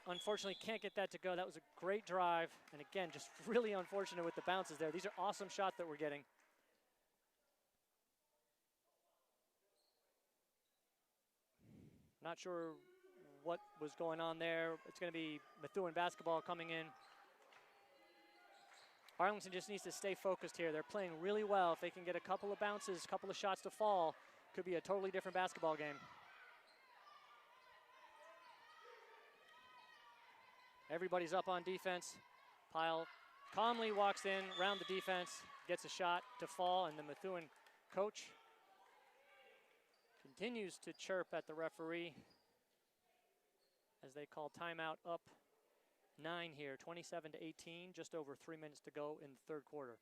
A: Unfortunately, can't get that to go. That was a great drive, and again, just really unfortunate with the bounces there. These are awesome shots that we're getting. Not sure what was going on there. It's going to be Methuen basketball coming in. Arlington just needs to stay focused here. They're playing really well. If they can get a couple of bounces, a couple of shots to fall, could be a totally different basketball game. Everybody's up on defense. Pyle calmly walks in, around the defense, gets a shot to fall, and the Methuen coach continues to chirp at the referee as they call timeout up 9 here, 27-18, just over 3 minutes to go in the third quarter.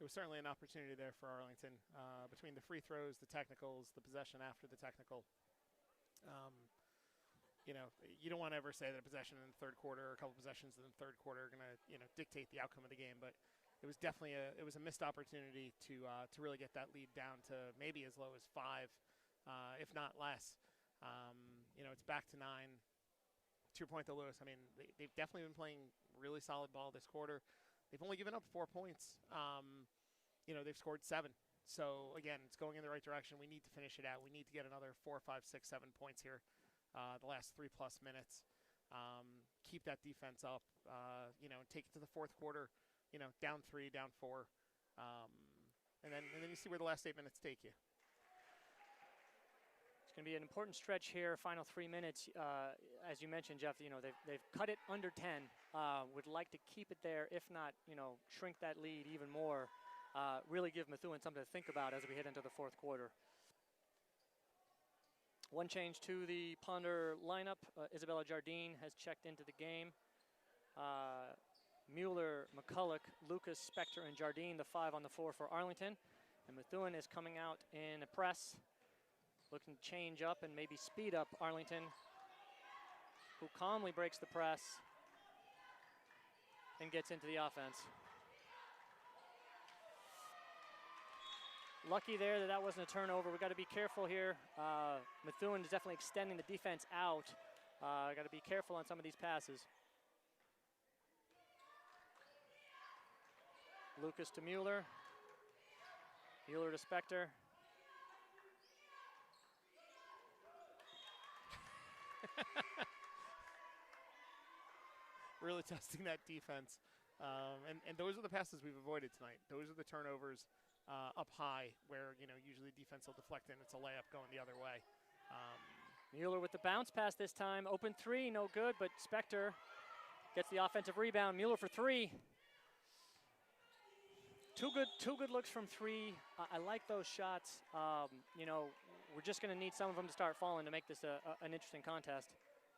B: was certainly an opportunity there for Arlington between the free throws, the technicals, the possession after the technical. You know, you don't want to ever say that a possession in the third quarter or a couple possessions in the third quarter are going to, you know, dictate the outcome of the game. But it was definitely a missed opportunity to really get that lead down to maybe as low as 5, if not less. You know, it's back to 9. To your point, though, Lewis, I mean, they've definitely been playing really solid ball this quarter. They've only given up 4 points. You know, they've scored 7. So, again, it's going in the right direction. We need to finish it out. We need to get another 4, 5, 6, 7 points here the last 3+ minutes. Keep that defense up, you know, take it to the fourth quarter, you know, down 3, down 4. And then you see where the last 8 minutes take you.
A: It's going to be an important stretch here, final 3 minutes. As you mentioned, Jeff, you know, they've cut it under 10. Would like to keep it there, if not, you know, shrink that lead even more. Really give Methuen something to think about as we head into the fourth quarter. One change to the Ponder lineup. Isabella Jardine has checked into the game. Mueller, McCulloch, Lucas, Spector, and Jardine, the 5 on the floor for Arlington. And Methuen is coming out in a press, looking to change up and maybe speed up Arlington, who calmly breaks the press and gets into the offense. Lucky there that wasn't a turnover. We've got to be careful here. Methuen is definitely extending the defense out. Got to be careful on some of these passes. Lucas to Mueller. Mueller to Spector.
B: Really testing that defense. And those are the passes we've avoided tonight. Those are the turnovers up high where, you know, usually defense will deflect in. It's a layup going the other way.
A: Mueller with the bounce pass this time. Open 3, no good, but Spector gets the offensive rebound. Mueller for 3. Two good looks from 3. I like those shots. You know, we're just going to need some of them to start falling to make this an interesting contest.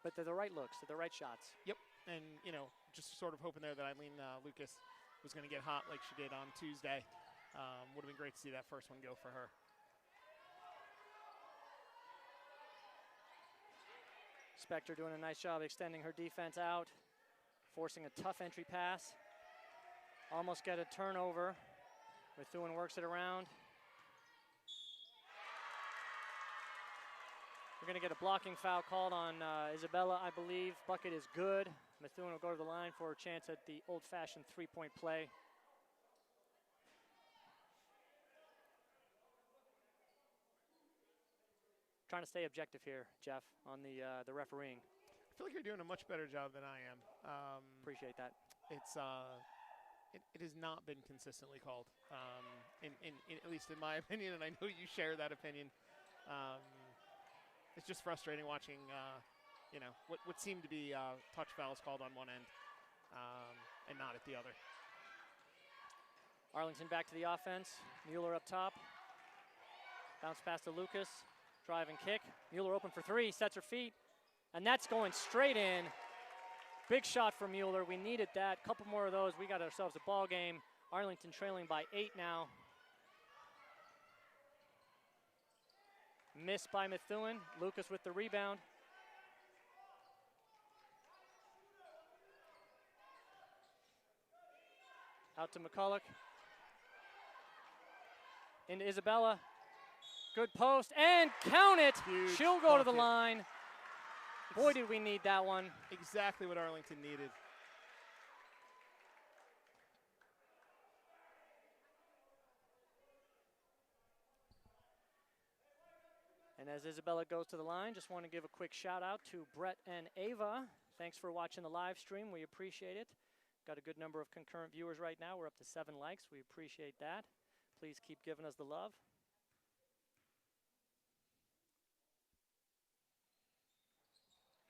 A: But they're the right looks, they're the right shots.
B: Yep, and, you know, just sort of hoping there that Eileen Lucas was going to get hot like she did on Tuesday. Would have been great to see that first one go for her.
A: Spector doing a nice job extending her defense out, forcing a tough entry pass. Almost get a turnover. Methuen works it around. We're going to get a blocking foul called on Isabella, I believe. Bucket is good. Methuen will go to the line for a chance at the old-fashioned 3-point play. Trying to stay objective here, Jeff, on the refereeing.
B: I feel like you're doing a much better job than I am.
A: Appreciate that.
B: It's it has not been consistently called, in at least in my opinion, and I know you share that opinion. It's just frustrating watching, you know, what seemed to be touch fouls called on one end and not at the other.
A: Arlington back to the offense. Mueller up top. Bounce pass to Lucas. Drive and kick. Mueller open for 3, sets her feet, and that's going straight in. Big shot for Mueller. We needed that. Couple more of those. We got ourselves a ball game. Arlington trailing by 8 now. Missed by Methuen. Lucas with the rebound. Out to McCulloch. Into Isabella. Good post, and count it!
B: Huge
A: She'll go to the line. Boy, did we need that one.
B: Exactly what Arlington needed.
A: And as Isabella goes to the line, just want to give a quick shout out to Brett and Ava. Thanks for watching the live stream. We appreciate it. Got a good number of concurrent viewers right now. We're up to 7 likes. We appreciate that. Please keep giving us the love.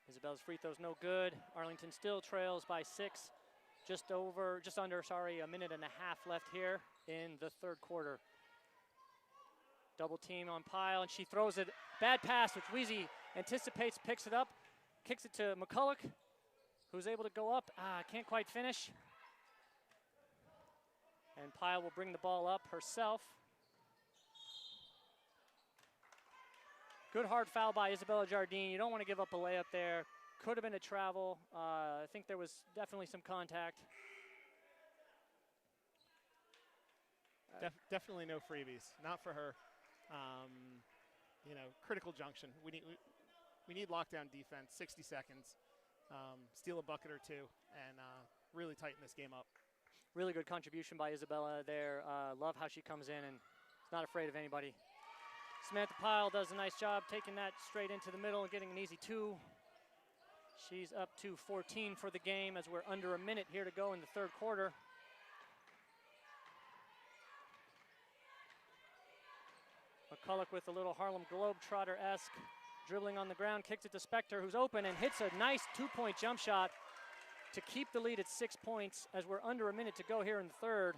A: Isabella's free throw's no good. Arlington still trails by 6. Just under, a minute and a half left here in the third quarter. Double team on Pyle, and she throws it. Bad pass, which Weezy anticipates, picks it up, kicks it to McCulloch, who's able to go up. Can't quite finish. And Pyle will bring the ball up herself. Good hard foul by Isabella Jardine. You don't want to give up a layup there. Could have been a travel. I think there was definitely some contact.
B: Definitely no freebies. Not for her. You know, critical junction. We need lockdown defense. 60 seconds. Steal a bucket or two, and really tighten this game up.
A: Really good contribution by Isabella there. Love how she comes in and is not afraid of anybody. Samantha Pyle does a nice job taking that straight into the middle and getting an easy 2. She's up to 14 for the game as we're under a minute here to go in the third quarter. McCulloch with a little Harlem Globetrotter-esque dribbling on the ground, kicks it to Spector, who's open and hits a nice 2-point jump shot to keep the lead at 6 points as we're under a minute to go here in the third.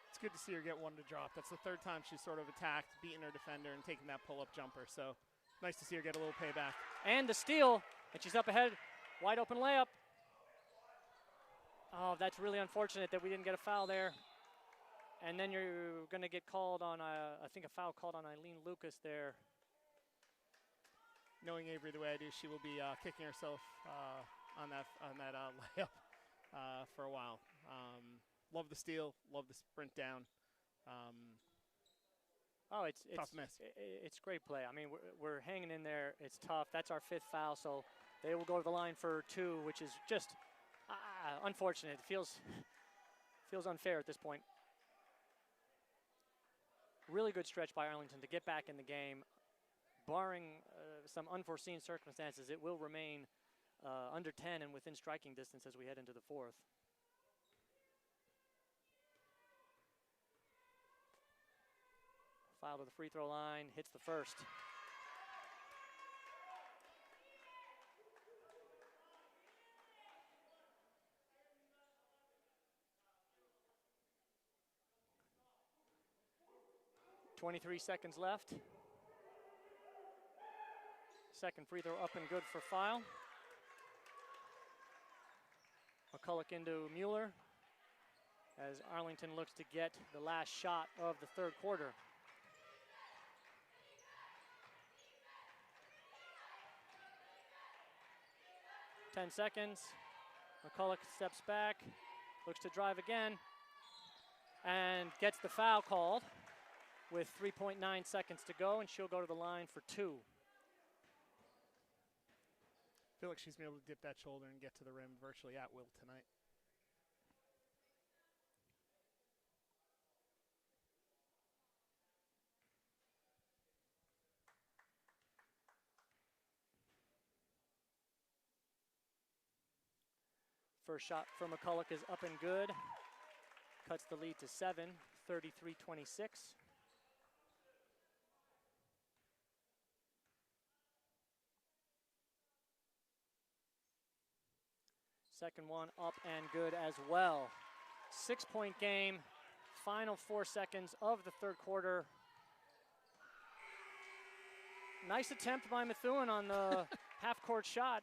B: It's good to see her get one to drop. That's the third time she's sort of attacked, beating her defender, and taking that pull-up jumper. So nice to see her get a little payback.
A: And the steal, and she's up ahead. Wide open layup. Oh, that's really unfortunate that we didn't get a foul there. And then you're going to get called on, I think, a foul called on Eileen Lucas there.
B: Knowing Avery the way I do, she will be kicking herself on that layup for a while. Love the steal, love the sprint down.
A: It's
B: tough miss.
A: It's great play. I mean, we're hanging in there. It's tough. That's our 5th foul, so they will go to the line for 2, which is just unfortunate. It feels unfair at this point. Really good stretch by Arlington to get back in the game. Barring some unforeseen circumstances, it will remain under 10 and within striking distance as we head into the fourth. Foul to the free throw line, hits the first. .23 seconds left. Second free throw up and good for File. McCulloch into Mueller as Arlington looks to get the last shot of the third quarter. .10 seconds. McCulloch steps back, looks to drive again, and gets the foul called with 3.9 seconds to go, and she'll go to the line for 2.
B: I feel like she's been able to dip that shoulder and get to the rim virtually at will tonight.
A: First shot for McCulloch is up and good. Cuts the lead to 7, 33-26. Second one up and good as well. 6-point game, final 4 seconds of the third quarter. Nice attempt by Methuen on the half-court shot.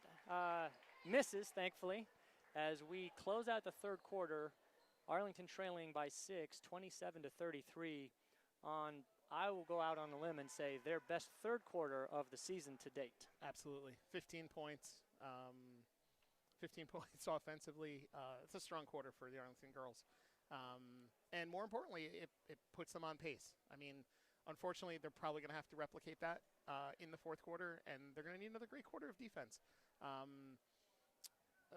A: Misses, thankfully, as we close out the third quarter. Arlington trailing by 6, 27-33 on, I will go out on a limb and say, their best third quarter of the season to date.
B: Absolutely. 15 points. 15 points offensively. It's a strong quarter for the Arlington girls. And more importantly, it puts them on pace. I mean, unfortunately, they're probably going to have to replicate that in the fourth quarter, and they're going to need another great quarter of defense.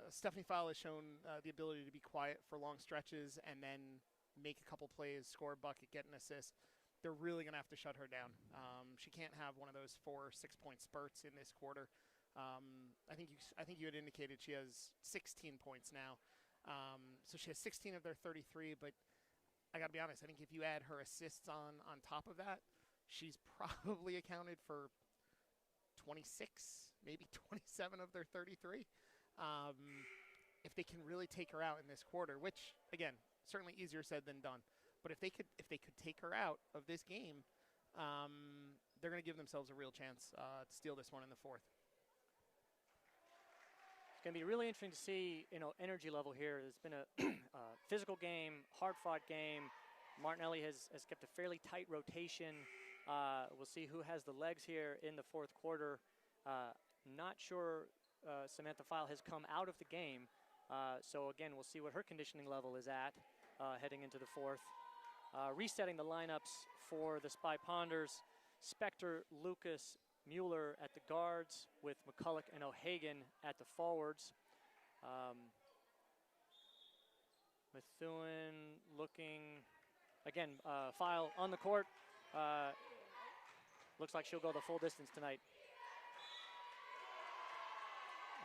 B: Stephanie Fowle has shown the ability to be quiet for long stretches and then make a couple plays, score a bucket, get an assist. They're really going to have to shut her down. She can't have one of those 4 6-point spurts in this quarter. I think you had indicated she has 16 points now. So she has 16 of their 33, but I got to be honest, I think if you add her assists on top of that, she's probably accounted for 26, maybe 27 of their 33. If they can really take her out in this quarter, which again, certainly easier said than done, but if they could take her out of this game, they're going to give themselves a real chance to steal this one in the fourth.
A: going to be really interesting to see, energy level here. It's been a physical game, hard-fought game. Martinelli has kept a fairly tight rotation. We'll see who has the legs here in the fourth quarter. Not sure Samantha File has come out of the game. So again, we'll see what her conditioning level is at heading into the fourth. Resetting the lineups for the Spy Ponders. Spector, Lucas, Mueller at the guards with McCulloch and O'Hagan at the forwards. Methuen looking, again, File on the court. Looks like she'll go the full distance tonight.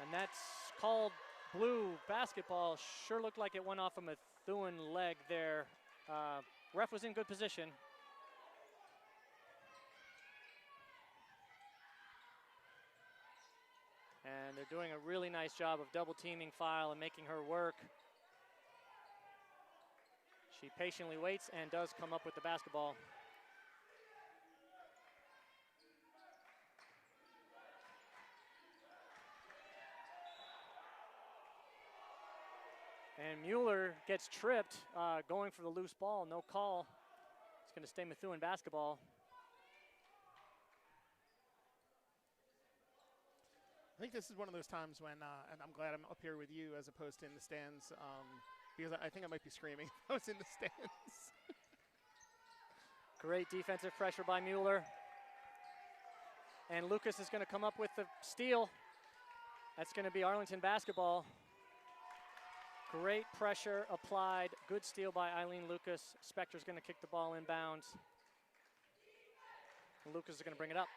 A: And that's called blue basketball. Sure looked like it went off a Methuen leg there. Ref was in good position. And they're doing a really nice job of double teaming File and making her work. She patiently waits and does come up with the basketball. And Mueller gets tripped going for the loose ball. No call. It's going to stay Methuen basketball.
B: I think this is one of those times when, and I'm glad I'm up here with you as opposed to in the stands, because I think I might be screaming if I was in the stands.
A: Great defensive pressure by Mueller. And Lucas is going to come up with the steal. That's going to be Arlington basketball. Great pressure applied. Good steal by Eileen Lucas. Spector's going to kick the ball inbounds. And Lucas is going to bring it up.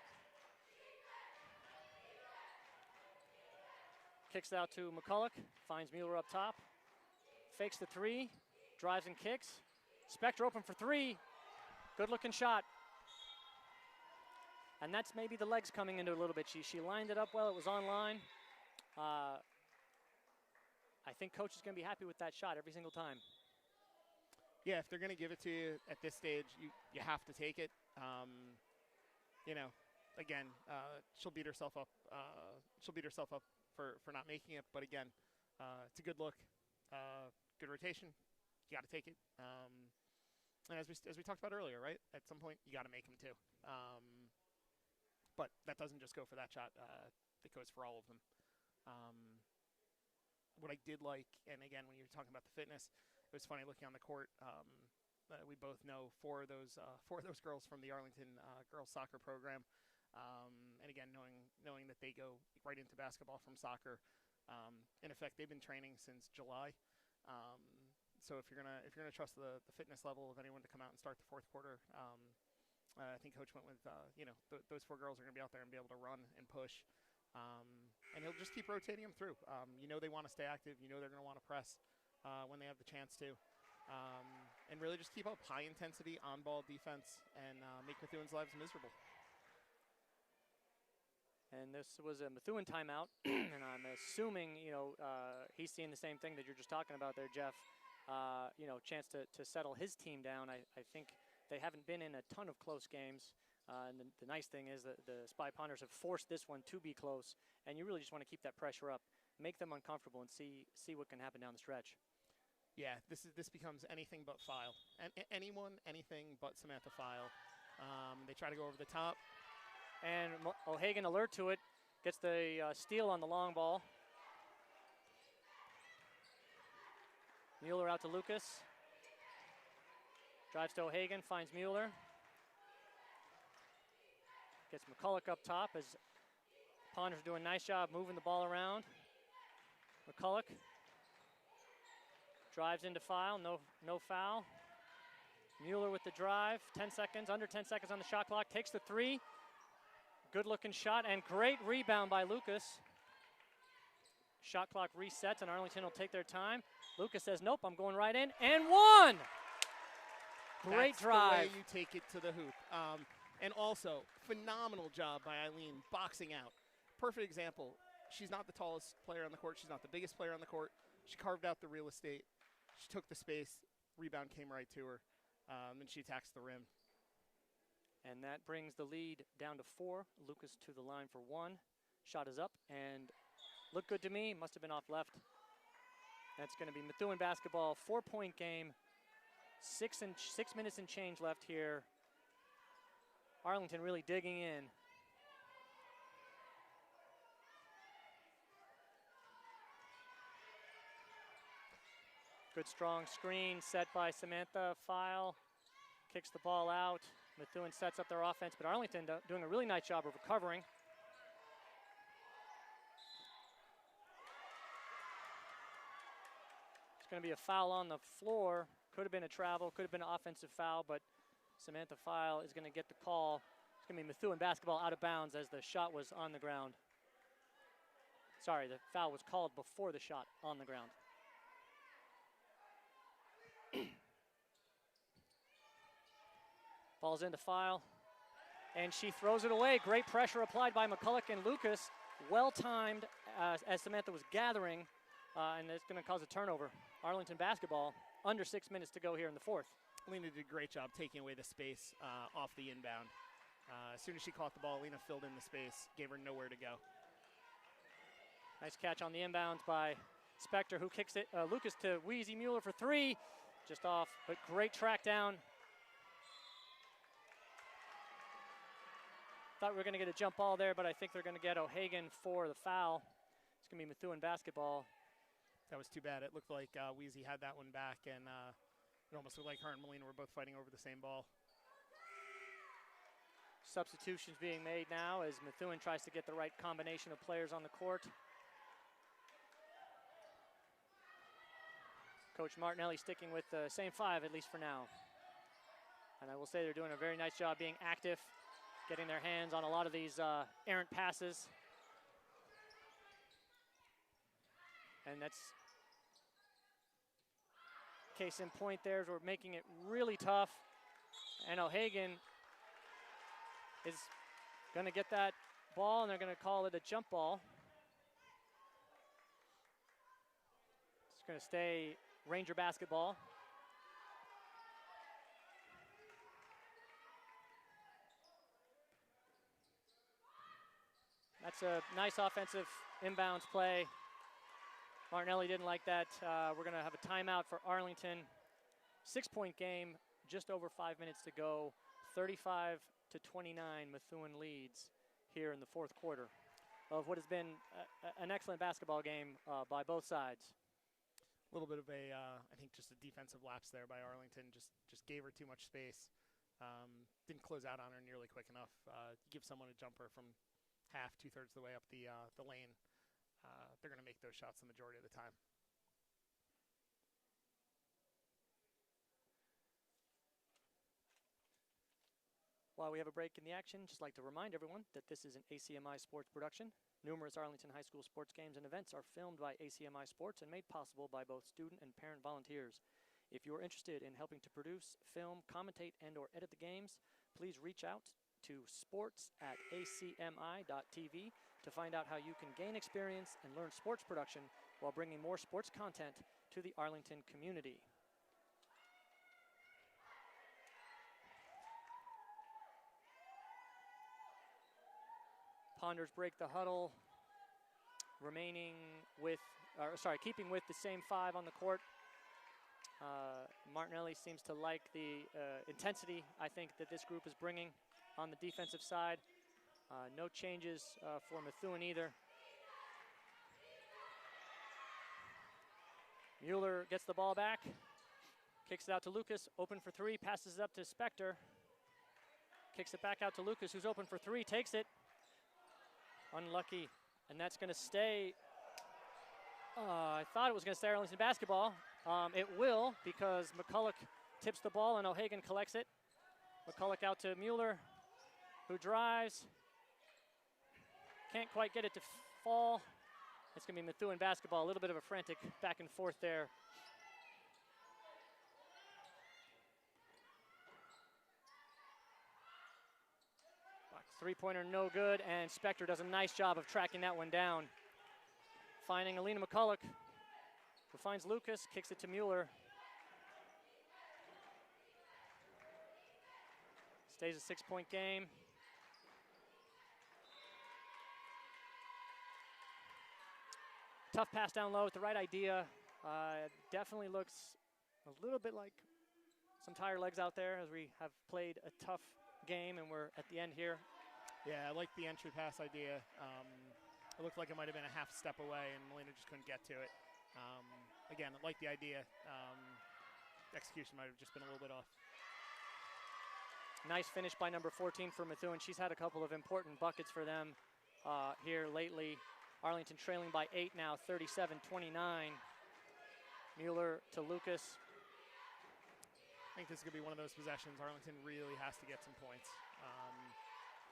A: Kicks out to McCulloch. Finds Mueller up top. Fakes the three. Drives and kicks. Spector open for three. Good looking shot. And that's maybe the legs coming into a little bit. She lined it up well. It was online. I think coach is going to be happy with that shot every single time.
B: Yeah, if they're going to give it to you at this stage, you have to take it. Again, she'll beat herself up. For not making it, but again, it's a good look, good rotation. You got to take it. And as we talked about earlier, right? At some point, you got to make them too. But that doesn't just go for that shot. It goes for all of them. What I did like, and again, when you were talking about the fitness, it was funny looking on the court. We both know four of those girls from the Arlington girls soccer program. And again, knowing that they go right into basketball from soccer, in effect, they've been training since July. So if you're gonna trust the fitness level of anyone to come out and start the fourth quarter, I think Coach went with those four girls are gonna be out there and be able to run and push, and he'll just keep rotating them through. They want to stay active. They're gonna want to press when they have the chance to, and really just keep up high intensity on ball defense and make Methuen's lives miserable.
A: And this was a Methuen timeout, and I'm assuming, he's seeing the same thing that you're just talking about there, Jeff. Chance to settle his team down. I think they haven't been in a ton of close games. And the nice thing is that the Spy Ponders have forced this one to be close, and you really just want to keep that pressure up, make them uncomfortable, and see what can happen down the stretch.
B: Yeah, this becomes anything but File. Anything but Samantha File. They try to go over the top.
A: And O'Hagan alert to it, gets the steal on the long ball. Mueller out to Lucas. Drives to O'Hagan, finds Mueller. Gets McCulloch up top as Ponders doing a nice job moving the ball around. McCulloch drives into File, no foul. Mueller with the drive, 10 seconds, under 10 seconds on the shot clock, takes the three. Good looking shot and great rebound by Lucas. Shot clock resets and Arlington will take their time. Lucas says, nope, I'm going right in, and one! Great drive.
B: That's the way you take it to the hoop. And also, phenomenal job by Eileen boxing out. Perfect example. She's not the tallest player on the court. She's not the biggest player on the court. She carved out the real estate. She took the space. Rebound came right to her. And she attacks the rim.
A: And that brings the lead down to 4. Lucas to the line for 1. Shot is up, and Looked good to me. Must have been off left. That's going to be Methuen basketball, 4-point game. 6 minutes and change left here. Arlington really digging in. Good strong screen set by Samantha File. Kicks the ball out. Methuen sets up their offense, but Arlington doing a really nice job of recovering. It's going to be a foul on the floor. Could have been a travel, could have been an offensive foul, but Samantha File is going to get the call. It's going to be Methuen basketball out of bounds as the shot was on the ground. Sorry, the foul was called before the shot on the ground. Ball's into File, and she throws it away. Great pressure applied by McCulloch and Lucas. Well-timed as Samantha was gathering, and it's going to cause a turnover. Arlington basketball, under 6 minutes to go here in the fourth.
B: Lena did a great job taking away the space off the inbound. As soon as she caught the ball, Lena filled in the space, gave her nowhere to go.
A: Nice catch on the inbounds by Spector, who kicks it. Lucas to Wheezy Mueller for three. Just off, but great track down. Thought we were going to get a jump ball there, but I think they're going to get O'Hagan for the foul. It's going to be Methuen basketball.
B: That was too bad. It looked like Wheezy had that one back, and it almost looked like her and Molina were both fighting over the same ball.
A: Substitutions being made now as Methuen tries to get the right combination of players on the court. Coach Martinelli sticking with the same five, at least for now. And I will say they're doing a very nice job being active, getting their hands on a lot of these errant passes. And that's case in point there, as we're making it really tough. And O'Hagan is going to get that ball, and they're going to call it a jump ball. It's going to stay Ranger basketball. That's a nice offensive inbounds play. Martinelli didn't like that. We're going to have a timeout for Arlington. 6-point game, just over 5 minutes to go. 35-29, Methuen leads here in the fourth quarter of what has been an excellent basketball game by both sides.
B: A little bit of a, I think, just a defensive lapse there by Arlington. Just gave her too much space. Didn't close out on her nearly quick enough. Give someone a jumper from half, 2/3 the way up the lane. They're going to make those shots the majority of the time.
A: While we have a break in the action, just like to remind everyone that this is an ACMi sports production. Numerous Arlington High School sports games and events are filmed by ACMi Sports and made possible by both student and parent volunteers. If you are interested in helping to produce, film, commentate, and/or edit the games, please reach out to sports@acmi.tv to find out how you can gain experience and learn sports production while bringing more sports content to the Arlington community. Ponders break the huddle, keeping with the same five on the court. Martinelli seems to like the intensity, I think, that this group is bringing on the defensive side. No changes for Methuen either. Mueller gets the ball back, kicks it out to Lucas, open for three, passes it up to Spector. Kicks it back out to Lucas, who's open for three, takes it. Unlucky, and that's going to stay. I thought it was going to stay Arlington basketball. It will, because McCulloch tips the ball and O'Hagan collects it. McCulloch out to Mueller, who drives. Can't quite get it to fall. It's going to be Methuen basketball. A little bit of a frantic back and forth there. Three-pointer no good, and Spector does a nice job of tracking that one down. Finding Alina McCulloch, who finds Lucas, kicks it to Mueller. Stays a 6-point game. Tough pass down low with the right idea. Definitely looks a little bit like some tired legs out there as we have played a tough game and we're at the end here.
B: Yeah, I like the entry pass idea. It looked like it might have been a half step away and Melina just couldn't get to it. Again, I like the idea. Execution might have just been a little bit off.
A: Nice finish by number 14 for Methuen. She's had a couple of important buckets for them here lately. Arlington trailing by 8 now, 37-29. Mueller to Lucas.
B: I think this is going to be one of those possessions Arlington really has to get some points.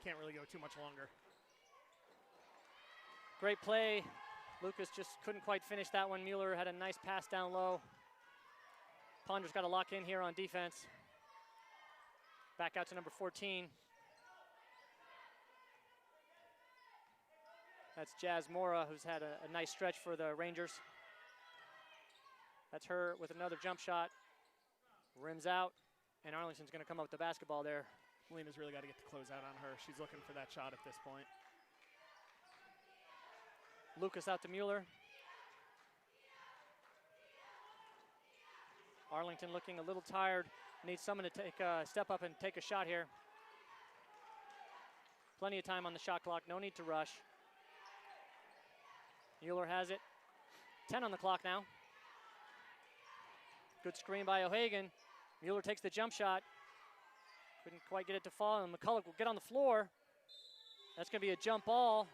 B: Can't really go too much longer.
A: Great play. Lucas just couldn't quite finish that one. Mueller had a nice pass down low. Ponder's got to lock in here on defense. Back out to number 14. That's Jazz Mora, who's had a nice stretch for the Rangers. That's her with another jump shot. Rims out, and Arlington's going to come up with the basketball there.
B: Melina's really got to get the closeout on her. She's looking for that shot at this point.
A: Lucas out to Mueller. Arlington looking a little tired. Needs someone to take step up and take a shot here. Plenty of time on the shot clock. No need to rush. Mueller has it. 10 on the clock now. Good screen by O'Hagan. Mueller takes the jump shot. Couldn't quite get it to fall, and McCulloch will get on the floor. That's going to be a jump ball.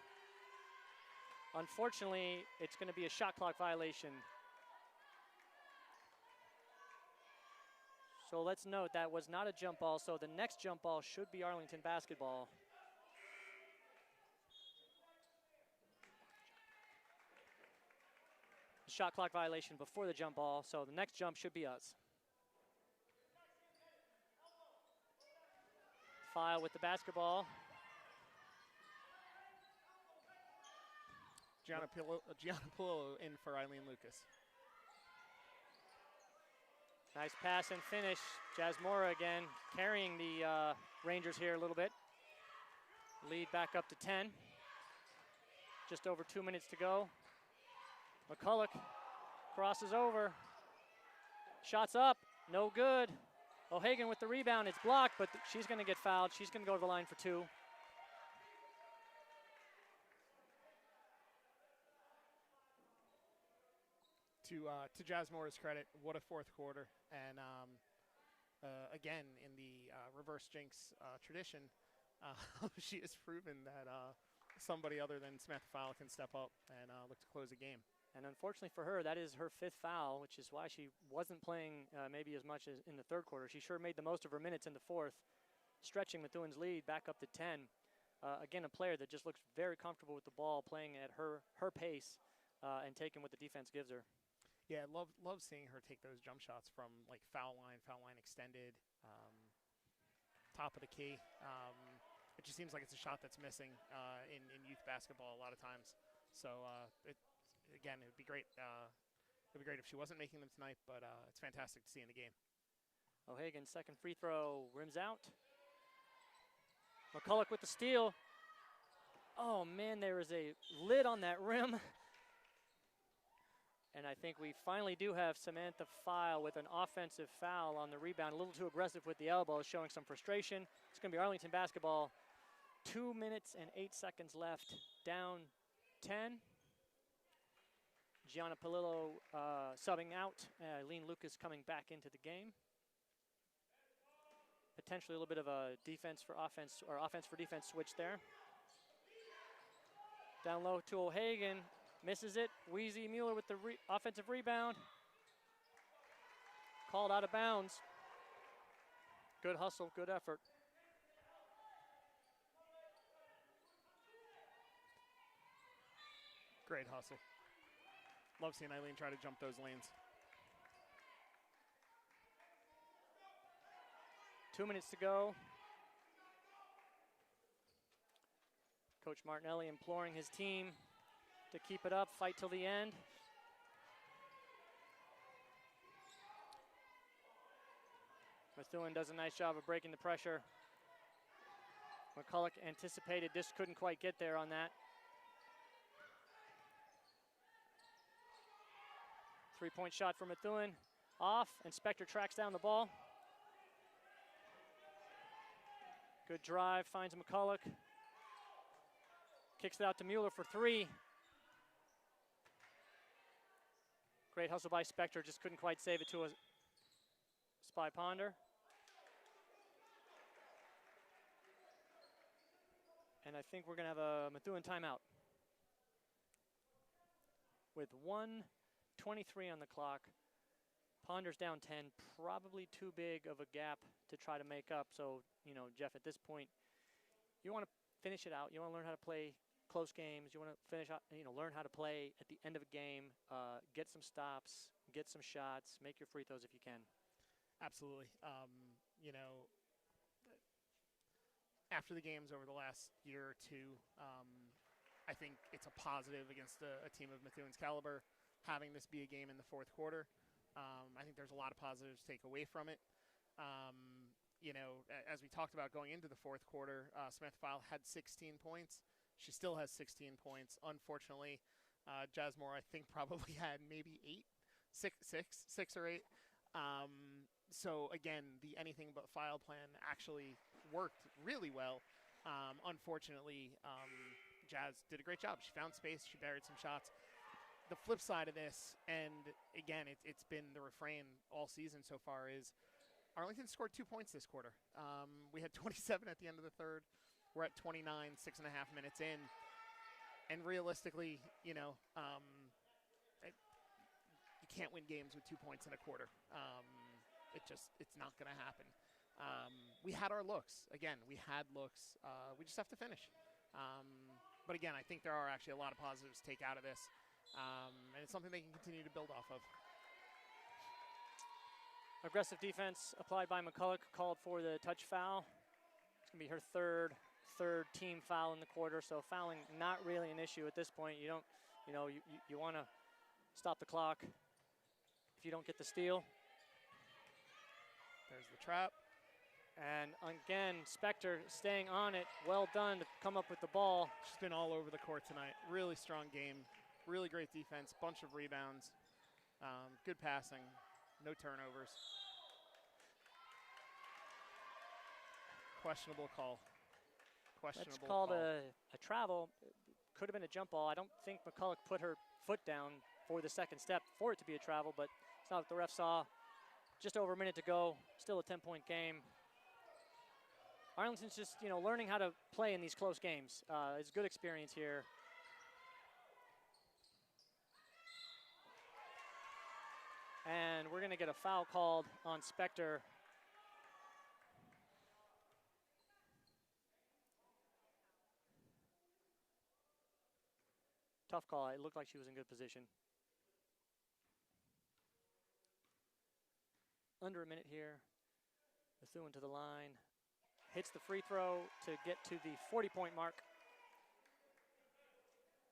A: Unfortunately, it's going to be a shot clock violation. So let's note that was not a jump ball, so the next jump ball should be Arlington basketball. Shot clock violation before the jump ball, so the next jump should be us. File with the basketball.
B: Gianna Pillow in for Eileen Lucas.
A: Nice pass and finish. Jazz Mora again carrying the Rangers here a little bit. Lead back up to 10. Just over 2 minutes to go. McCulloch crosses over. Shots up, no good. O'Hagan with the rebound, it's blocked, but she's gonna get fouled. She's gonna go to the line for 2.
B: To Jazz Mora's credit, what a fourth quarter. And again, in the reverse jinx tradition, she has proven that somebody other than Samantha Fowle can step up and look to close a game.
A: And unfortunately for her, that is her 5th foul, which is why she wasn't playing maybe as much as in the third quarter. She sure made the most of her minutes in the fourth, stretching Methuen's lead back up to 10. Again, a player that just looks very comfortable with the ball, playing at her pace and taking what the defense gives her.
B: Yeah, love seeing her take those jump shots from like foul line extended, top of the key. It just seems like it's a shot that's missing in youth basketball a lot of times. So again, it would be great. It would be great if she wasn't making them tonight, but it's fantastic to see in the game.
A: O'Hagan's second free throw rims out. McCulloch with the steal. Oh man, there is a lid on that rim. And I think we finally do have Samantha Fowle with an offensive foul on the rebound. A little too aggressive with the elbow, showing some frustration. It's going to be Arlington basketball. 2 minutes and 8 seconds left. Down 10. Gianna Palillo subbing out. Eileen Lucas coming back into the game. Potentially a little bit of a defense for offense, or offense for defense switch there. Down low to O'Hagan. Misses it. Wheezy Mueller with the offensive rebound. Called out of bounds. Good hustle, good effort.
B: Great hustle. Love seeing Eileen try to jump those lanes.
A: 2 minutes to go. Coach Martinelli imploring his team to keep it up, fight till the end. Methuen does a nice job of breaking the pressure. McCulloch anticipated this, couldn't quite get there on that. Three-point shot for Methuen. Off, and Spector tracks down the ball. Good drive, finds McCulloch. Kicks it out to Mueller for three. Great hustle by Spector, just couldn't quite save it to a Spy Ponder. And I think we're gonna have a Methuen timeout. With 1:23 on the clock. Ponder's down 10, probably too big of a gap to try to make up. So, you know, Jeff, at this point, you want to finish it out. You want to learn how to play close games. You want to finish out, you know, learn how to play at the end of a game, get some stops, get some shots, make your free throws if you can.
B: Absolutely. You know, after the games over the last year or two, I think it's a positive against a team of Methuen's caliber, having this be a game in the fourth quarter. I think there's a lot of positives to take away from it. You know, as we talked about going into the fourth quarter, Smith File had 16 points. She still has 16 points. Unfortunately, Jasmine, I think, probably had maybe six or eight. So, again, the anything but File plan actually worked really well. Unfortunately, Jazz did a great job. She found space. She buried some shots. The flip side of this, and again, it's been the refrain all season so far, is Arlington scored 2 points this quarter. We had 27 at the end of the third. We're at 29, 6.5 minutes in. And realistically, you know, you can't win games with 2 points in a quarter. It's not going to happen. We had our looks. Again, we had looks. We just have to finish. But again, I think there are actually a lot of positives to take out of this. And it's something they can continue to build off of.
A: Aggressive defense applied by McCulloch, called for the touch foul. It's going to be her third team foul in the quarter, so fouling not really an issue at this point. You want to stop the clock if you don't get the steal.
B: There's the trap.
A: And again, Spector staying on it. Well done to come up with the ball.
B: She's been all over the court tonight. Really strong game. Really great defense. Bunch of rebounds. Good passing. No turnovers. Questionable call.
A: That's called a travel. Could have been a jump ball. I don't think McCulloch put her foot down for the second step for it to be a travel, but it's not what the ref saw. Just over a minute to go. Still a 10-point game. Arlington's just, learning how to play in these close games. It's a good experience here. And we're going to get a foul called on Spector. Tough call. It looked like she was in good position. Under a minute here. Methuen to the line. Hits the free throw to get to the 40-point mark.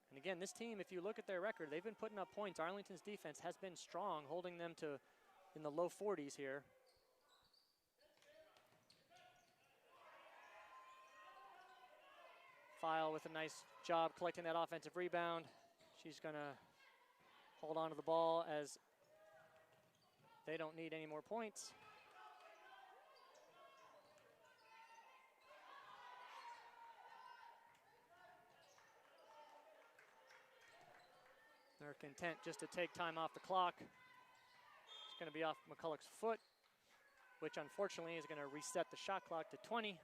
A: And again, this team, if you look at their record, they've been putting up points. Arlington's defense has been strong, holding them to in the low 40s here. File with a nice job collecting that offensive rebound. She's going to hold on to the ball as they don't need any more points. They're content just to take time off the clock. It's going to be off McCulloch's foot, which unfortunately is going to reset the shot clock to 20.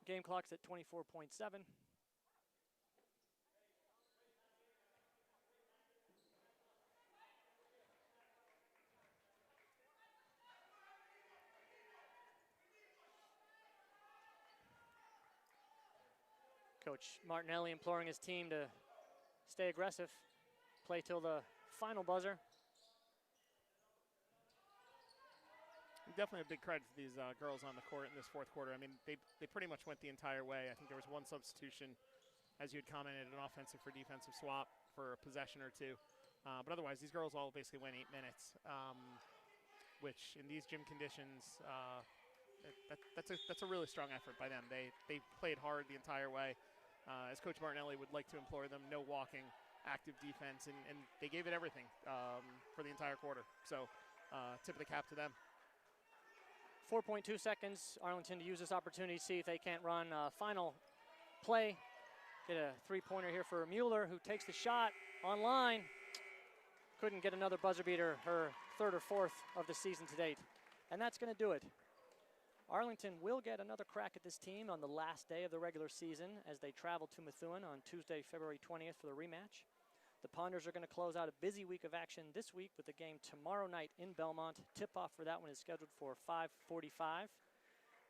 A: Game clock's at 24.7. Coach Martinelli imploring his team to stay aggressive. Play till the final buzzer.
B: Definitely a big credit to these girls on the court in this fourth quarter. I mean, they pretty much went the entire way. I think there was one substitution, as you had commented, an offensive for defensive swap for a possession or two. But otherwise, these girls all basically went 8 minutes, which in these gym conditions, that's a really strong effort by them. They played hard the entire way. As Coach Martinelli would like to implore them, no walking active defense, and they gave it everything for the entire quarter. So tip of the cap to them.
A: 4.2 seconds, Arlington to use this opportunity, see if they can't run a final play. Get a three-pointer here for Mueller, who takes the shot online. Couldn't get another buzzer beater, her third or fourth of the season to date. And that's going to do it. Arlington will get another crack at this team on the last day of the regular season as they travel to Methuen on Tuesday, February 20th for the rematch. The Ponders are going to close out a busy week of action this week with the game tomorrow night in Belmont. Tip-off for that one is scheduled for 5:45.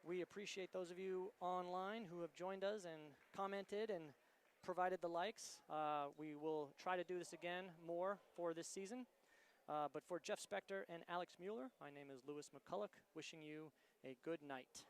A: We appreciate those of you online who have joined us and commented and provided the likes. We will try to do this again more for this season. But for Jeff Spector and Alex Mueller, my name is Lewis McCulloch, wishing you a good night.